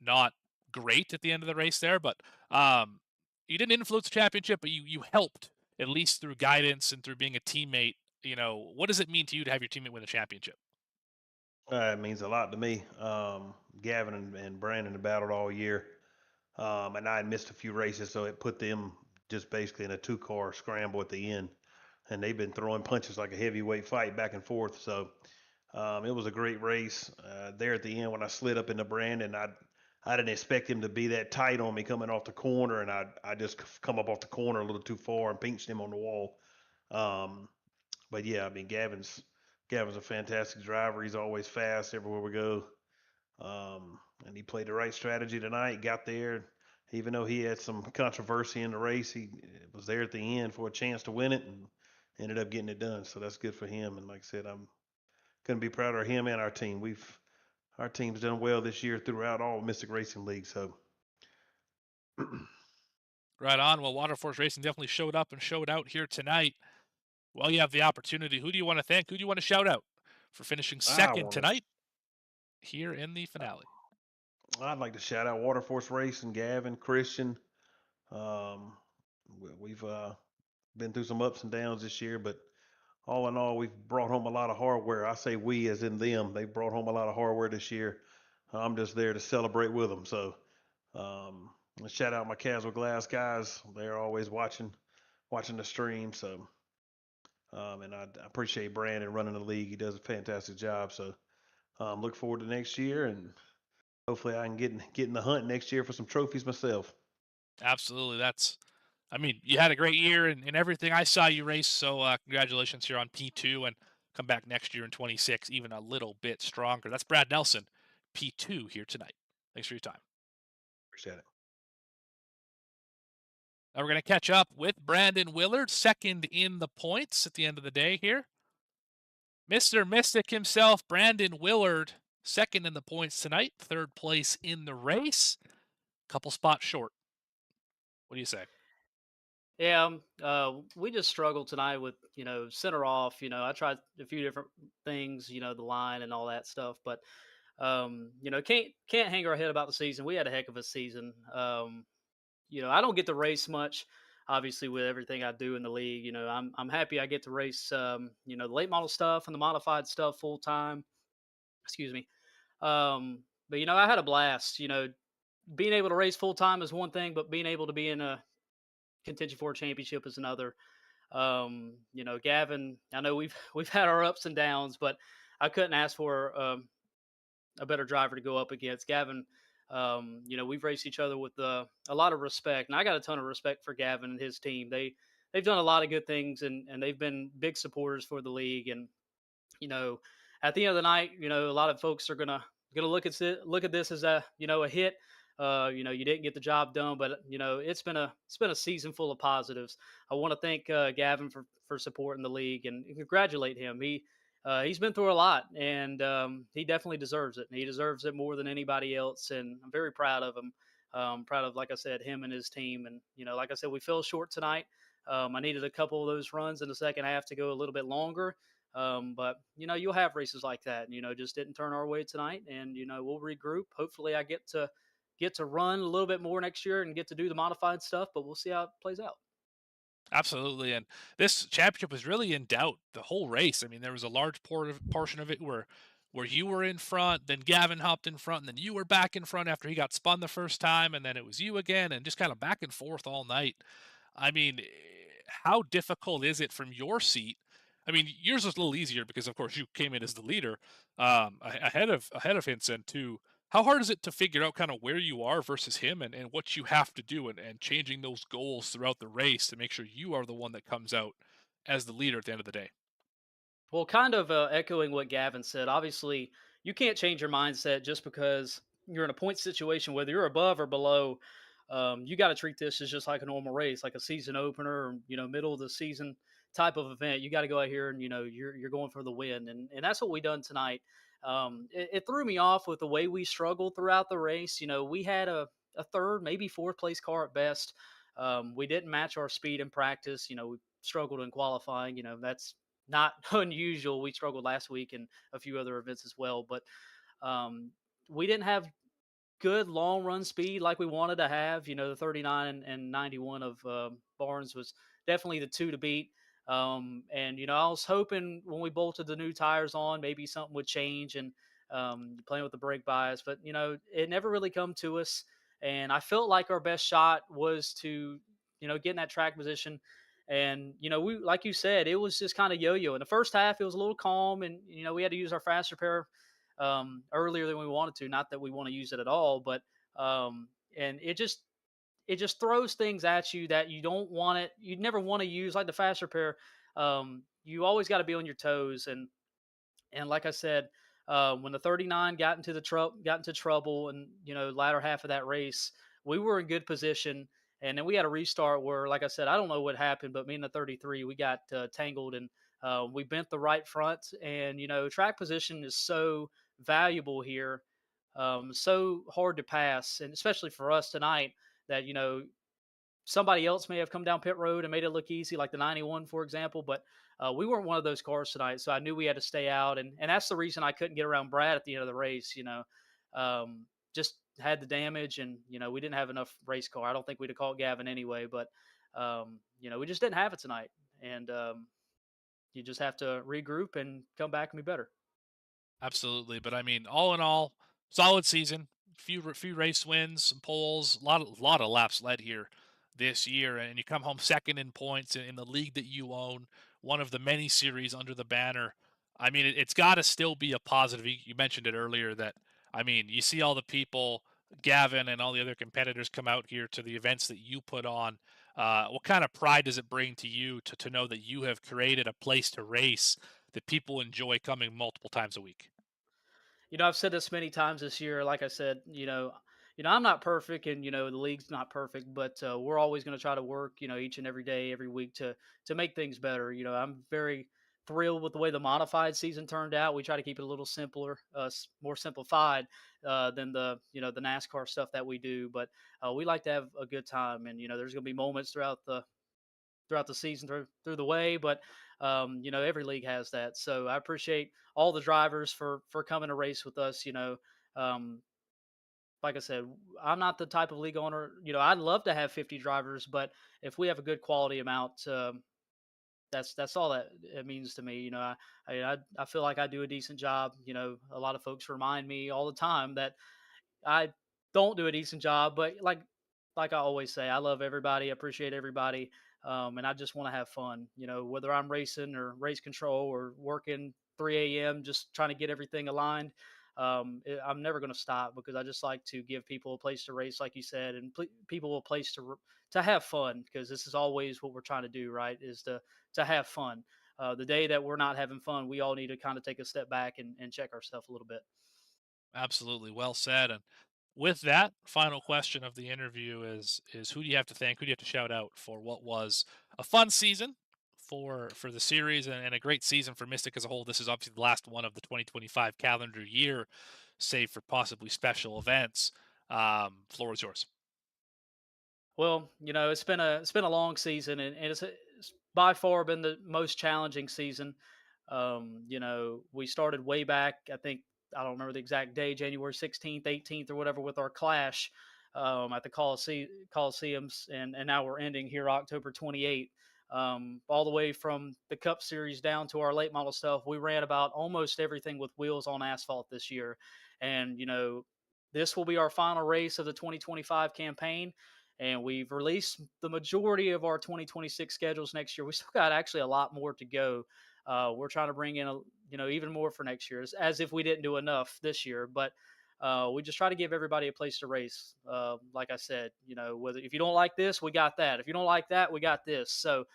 not great at the end of the race there, but you didn't influence the championship, but you helped at least through guidance and through being a teammate. What does it mean to you to have your teammate win a championship? It means a lot to me. Gavin and Brandon have battled all year, and I had missed a few races, so it put them just basically in a two-car scramble at the end. And they've been throwing punches like a heavyweight fight back and forth. So it was a great race. There at the end, when I slid up into Brandon, I didn't expect him to be that tight on me coming off the corner, and I just come up off the corner a little too far and pinched him on the wall. Um, but yeah, I mean Gavin's a fantastic driver. He's always fast everywhere we go. And he played the right strategy tonight. Got there even though he had some controversy in the race, he was there at the end for a chance to win it and ended up getting it done. So that's good for him. And like I said, I'm couldn't be prouder of him and our team. Our team's done well this year throughout all Mystic Racing League. So Right on. Well, Waterforce Racing definitely showed up and showed out here tonight. Well, you have the opportunity. Who do you want to thank? Who do you want to shout out for finishing I second want to. tonight here in the finale? I'd like to shout out Waterforce Racing, Gavin, Christian. Um, we've been through some ups and downs this year, but all in all, we've brought home a lot of hardware. I say we as in them. They brought home a lot of hardware this year. I'm just there to celebrate with them. So um, shout out my Casual Glass guys. They're always watching the stream. So and I appreciate Brandon running the league. He does a fantastic job. So look forward to next year, and hopefully I can get in the hunt next year for some trophies myself. Absolutely. I mean, you had a great year in everything I saw you race. So congratulations here on P2 and come back next year in 26, even a little bit stronger. That's Brad Nelson, P2 here tonight. Thanks for your time. Appreciate it. Now we're going to catch up with Brandon Willard, second in the points at the end of the day here. Mr. Mystic himself, Brandon Willard, second in the points tonight, third place in the race, couple spots short. What do you say? Yeah, we just struggled tonight with center off. I tried a few different things, the line and all that stuff, but can't hang our head about the season. We had a heck of a season. I don't get to race much, obviously, with everything I do in the league. I'm happy I get to race, the late model stuff and the modified stuff full time. Excuse me. But I had a blast. Being able to race full time is one thing, but being able to be in a contention for a championship is another. Gavin, I know we've had our ups and downs, but I couldn't ask for a better driver to go up against. Gavin, we've raced each other with a lot of respect, and I got a ton of respect for Gavin and his team. They've done a lot of good things, and they've been big supporters for the league. And at the end of the night, a lot of folks are gonna look at this as a hit. You didn't get the job done, but it's been a season full of positives. I want to thank Gavin for supporting the league and congratulate him. He's been through a lot, and he definitely deserves it. And he deserves it more than anybody else, and I'm very proud of him. Proud of, like I said, him and his team. And like I said, we fell short tonight. I needed a couple of those runs in the second half to go a little bit longer. But you'll have races like that. And, just didn't turn our way tonight, and we'll regroup. Hopefully, I get to run a little bit more next year and get to do the modified stuff, but we'll see how it plays out. Absolutely, and this championship was really in doubt the whole race. I mean, there was a large portion of it where you were in front, then Gavin hopped in front, and then you were back in front after he got spun the first time, and then it was you again, and just kind of back and forth all night. I mean, how difficult is it from your seat? I mean, yours was a little easier because, of course, you came in as the leader ahead of Hinson too. How hard is it to figure out kind of where you are versus him and what you have to do and changing those goals throughout the race to make sure you are the one that comes out as the leader at the end of the day? Well, kind of echoing what Gavin said, obviously, you can't change your mindset just because you're in a point situation, whether you're above or below. You got to treat this as just like a normal race, like a season opener, or, middle of the season type of event. You got to go out here and, you're going for the win. And that's what we done tonight. It threw me off with the way we struggled throughout the race. We had a third, maybe fourth place car at best. We didn't match our speed in practice. We struggled in qualifying. That's not unusual. We struggled last week and a few other events as well. But we didn't have good long run speed like we wanted to have. The 39 and 91 of Barnes was definitely the two to beat. And I was hoping when we bolted the new tires on, maybe something would change and playing with the brake bias, but it never really come to us. And I felt like our best shot was to get in that track position. And we, like you said, it was just kind of yo-yo. In the first half, it was a little calm, and we had to use our fast repair earlier than we wanted to. Not that we want to use it at all, but and it just throws things at you that you don't want it. You never want to use, like the fast repair. You always got to be on your toes. And like I said, when the 39 got into trouble, and latter half of that race, we were in good position. And then we had a restart where, like I said, I don't know what happened, but me and the 33, we got tangled and we bent the right front. And, track position is so valuable here, so hard to pass. And especially for us tonight, that, somebody else may have come down pit road and made it look easy, like the 91, for example. But we weren't one of those cars tonight, so I knew we had to stay out, and that's the reason I couldn't get around Brad at the end of the race. Just had the damage, and we didn't have enough race car. I don't think we'd have caught Gavin anyway, but we just didn't have it tonight, and you just have to regroup and come back and be better. Absolutely, but I mean, all in all, solid season. Few race wins, some poles, lot of laps led here this year, and you come home second in points in the league that you own, one of the many series under the banner. I mean, it's got to still be a positive. You mentioned it earlier that I mean, you see all the people, Gavin and all the other competitors come out here to the events that you put on. What kind of pride does it bring to you to know that you have created a place to race that people enjoy coming multiple times a week? I've said this many times this year. Like I said, I'm not perfect, and the league's not perfect, but we're always going to try to work, each and every day, every week to make things better. I'm very thrilled with the way the modified season turned out. We try to keep it a little simpler, more simplified than the NASCAR stuff that we do. But we like to have a good time, and there's going to be moments throughout the season through the way, but every league has that. So I appreciate all the drivers for coming to race with us. Um, like I said, I'm not the type of league owner. I'd love to have 50 drivers, but if we have a good quality amount, that's all that it means to me. I feel like I do a decent job. A lot of folks remind me all the time that I don't do a decent job, but like I always say, I love everybody, appreciate everybody, and I just want to have fun. Whether I'm racing or race control or working 3 a.m. just trying to get everything aligned. I'm never going to stop because I just like to give people a place to race, like you said, and people a place to have fun, because this is always what we're trying to do, right? Is to have fun. The day that we're not having fun, we all need to kind of take a step back and check ourselves a little bit. Absolutely, well said. And with that, final question of the interview is who do you have to thank? Who do you have to shout out for what was a fun season for the series and a great season for Mystic as a whole? This is obviously the last one of the 2025 calendar year, save for possibly special events. Floor is yours. Well, it's been a long season, and it's by far been the most challenging season. We started way back. I don't remember the exact day, January 16th, 18th, or whatever, with our clash at the Coliseums, and now we're ending here October 28th. All the way from the Cup Series down to our late model stuff, we ran about almost everything with wheels on asphalt this year, and this will be our final race of the 2025 campaign, and we've released the majority of our 2026 schedules next year. We still got actually a lot more to go. We're trying to bring in even more for next year, as if we didn't do enough this year. But we just try to give everybody a place to race. Like I said, whether if you don't like this, we got that. If you don't like that, we got this. So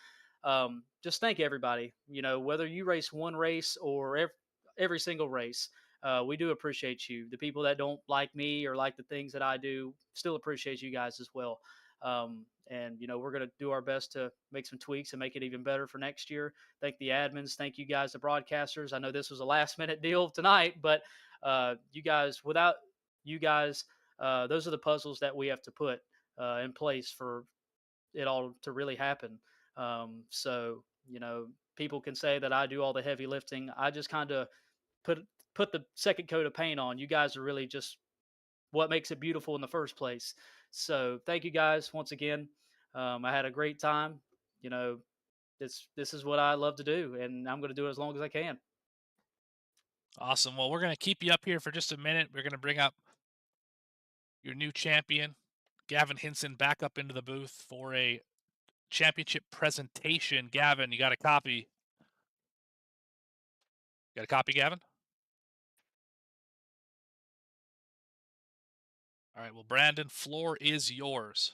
just thank everybody. Whether you race one race or every single race. We do appreciate you. The people that don't like me or like the things that I do still appreciate you guys as well. And we're going to do our best to make some tweaks and make it even better for next year. Thank the admins. Thank you guys, the broadcasters. I know this was a last minute deal tonight, but you guys, without you guys, those are the puzzles that we have to put in place for it all to really happen. So people can say that I do all the heavy lifting. I just kind of put put the second coat of paint on. You guys are really just what makes it beautiful in the first place. So thank you guys once again. I had a great time. You know, this is what I love to do, and I'm going to do it as long as I can. Awesome. Well, we're going to keep you up here for just a minute. We're going to bring up your new champion, Gavin Hinson, back up into the booth for a championship presentation. Gavin, you got a copy? Got a copy, Gavin? All right. Well, Brandon, floor is yours.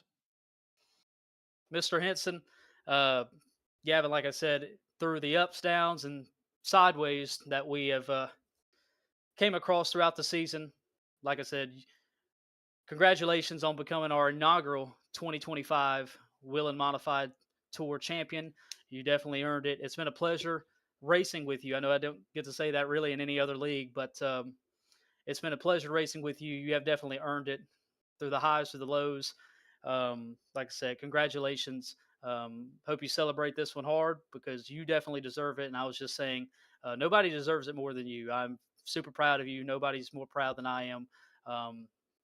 Mr. Henson, Gavin, like I said, through the ups, downs, and sideways that we have came across throughout the season, like I said, congratulations on becoming our inaugural 2025 Whelen Modified Tour champion. You definitely earned it. It's been a pleasure racing with you. I know I don't get to say that really in any other league, but it's been a pleasure racing with you. You have definitely earned it through the highs, through the lows. Like I said, congratulations. Hope you celebrate this one hard because you definitely deserve it. And I was just saying, nobody deserves it more than you. I'm super proud of you. Nobody's more proud than I am,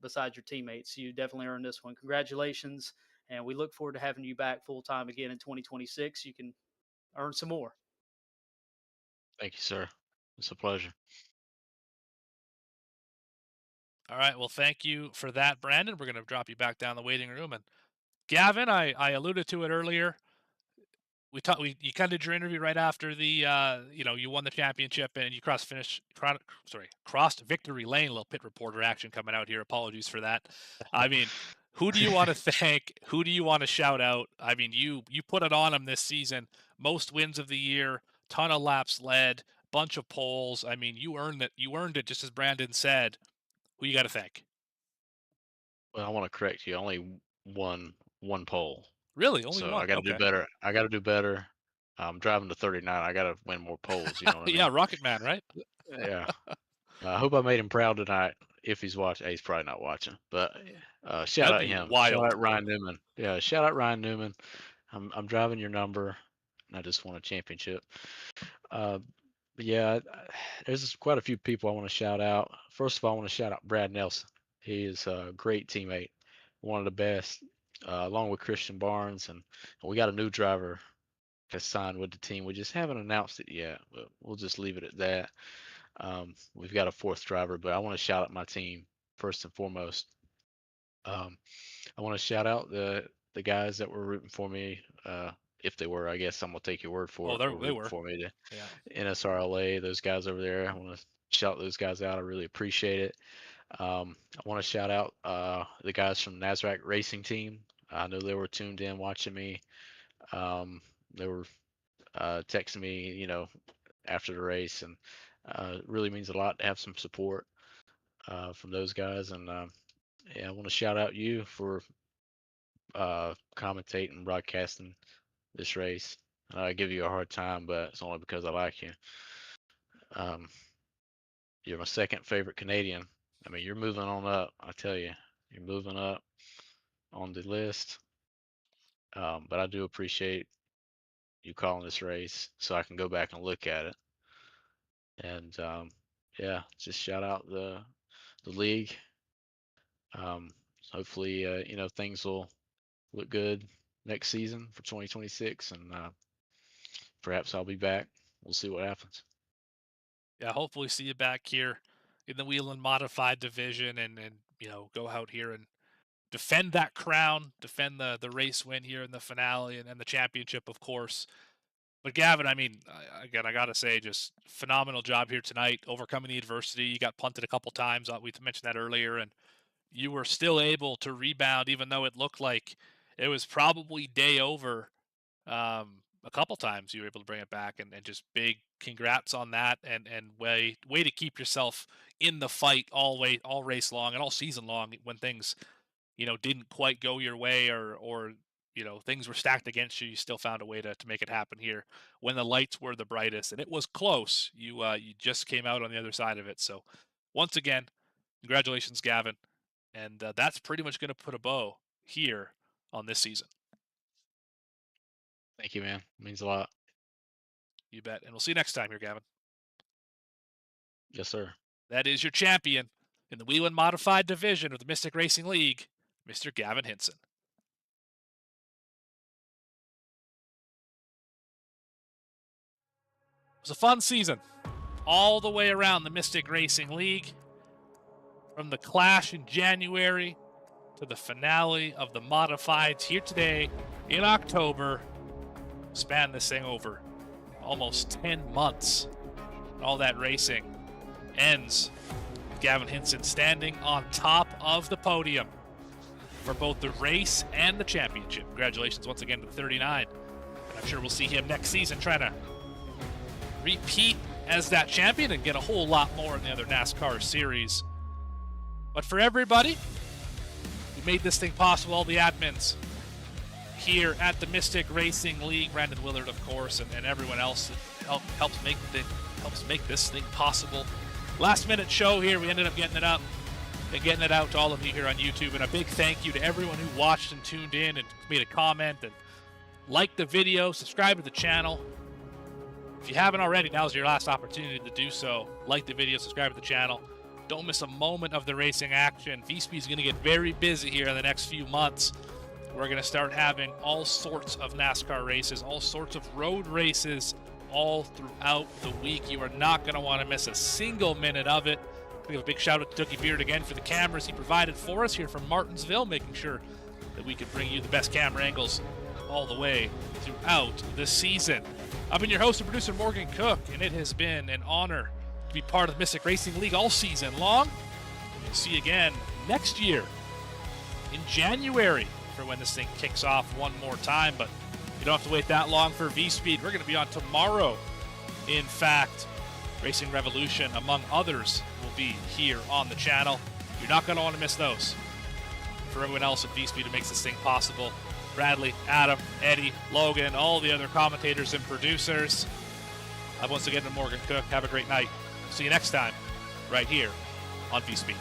besides your teammates. You definitely earned this one. Congratulations. And we look forward to having you back full time again in 2026. You can earn some more. Thank you, sir. It's a pleasure. All right. Well, thank you for that, Brandon. We're going to drop you back down the waiting room. And Gavin, I alluded to it earlier. You kind of did your interview right after the you won the championship and you crossed victory lane. A little pit reporter action coming out here. Apologies for that. I mean, who do you want to thank? Who do you want to shout out? I mean, you put it on them this season. Most wins of the year, ton of laps led, bunch of poles. I mean, you earned it. You earned it, just as Brandon said. Who you got to thank? Well, I want to correct you. I only won one pole. Really? Only So one? I got to do Okay. better. I got to do better. I'm driving to 39. I got to win more poles. You know what I Yeah, mean? Rocket Man, right? Yeah. I hope I made him proud tonight. If he's watching, he's probably not watching. But shout That'd out be him. Shout wild. out Ryan Newman. Yeah, shout out Ryan Newman. I'm driving your number, and I just won a championship. But yeah, there's quite a few people I want to shout out. First of all, I want to shout out Brad Nelson. He is a great teammate, one of the best, along with Christian Barnes, and we got a new driver that's signed with the team. We just haven't announced it yet, but we'll just leave it at that. We've got a fourth driver, but I want to shout out my team first and foremost. I want to shout out the guys that were rooting for me. If they were, I guess I'm gonna take your word for Oh, it. they Rooting were. for me to Yeah. NSRLA. Those guys over there. I want to shout those guys out. I really appreciate it. I want to shout out the guys from Nasdaq Racing Team. I know they were tuned in watching me. They were texting me, after the race, and it really means a lot to have some support from those guys. And yeah, I want to shout out you for commentating and broadcasting this race. I give you a hard time, but it's only because I like you. You're my second favorite Canadian. I mean, you're moving on up. I tell you, you're moving up on the list. But I do appreciate you calling this race so I can go back and look at it. And yeah, just shout out the league. Hopefully, things will look good next season for 2026, and perhaps I'll be back. We'll see what happens. Yeah, hopefully see you back here in the Whelen Modified division and go out here and defend that crown, defend the race win here in the finale and the championship, of course. But Gavin, I mean, again, I got to say, just phenomenal job here tonight, overcoming the adversity. You got punted a couple times. We mentioned that earlier, and you were still able to rebound, even though it looked like it was probably day over. A couple times you were able to bring it back, and just big congrats on that, and way to keep yourself in the fight all race long and all season long when things didn't quite go your way or things were stacked against you. You still found a way to make it happen here when the lights were the brightest, and it was close. You just came out on the other side of it. So once again, congratulations, Gavin, and that's pretty much going to put a bow here on this season. Thank you, man. It means a lot. You bet. And we'll see you next time here, Gavin. Yes, sir. That is your champion in the Whelen Modified division of the Mystic Racing League, Mr. Gavin Hinson. It was a fun season all the way around the Mystic Racing League. From the clash in January to the finale of the Modifieds here today in October. Span this thing over almost 10 months. All that racing ends with Gavin Hinson standing on top of the podium for both the race and the championship. Congratulations once again to the 39. And I'm sure we'll see him next season trying to repeat as that champion and get a whole lot more in the other NASCAR series. But for everybody who made this thing possible, all the admins here at the Mystic Racing League, Brandon Willard, of course, and everyone else that helps make this thing possible. Last minute show here, we ended up getting it up and getting it out to all of you here on YouTube, and a big thank you to everyone who watched and tuned in and made a comment and liked the video, subscribe to the channel. If you haven't already, now's your last opportunity to do so. Like the video, subscribe to the channel. Don't miss a moment of the racing action. V-Speed is going to get very busy here in the next few months. We're going to start having all sorts of NASCAR races, all sorts of road races all throughout the week. You are not going to want to miss a single minute of it. We have a big shout out to Dougie Beard again for the cameras he provided for us here from Martinsville, making sure that we could bring you the best camera angles all the way throughout the season. I've been your host and producer, Morgan Cook, and it has been an honor to be part of the Mystic Racing League all season long. We'll see you again next year in January for when this thing kicks off one more time, but you don't have to wait that long for V-Speed. We're going to be on tomorrow. In fact, Racing Revolution, among others, will be here on the channel. You're not going to want to miss those. For everyone else at V-Speed who makes this thing possible, Bradley, Adam, Eddie, Logan, all the other commentators and producers, I've once again been Morgan Cook. Have a great night. See you next time, right here on V-Speed.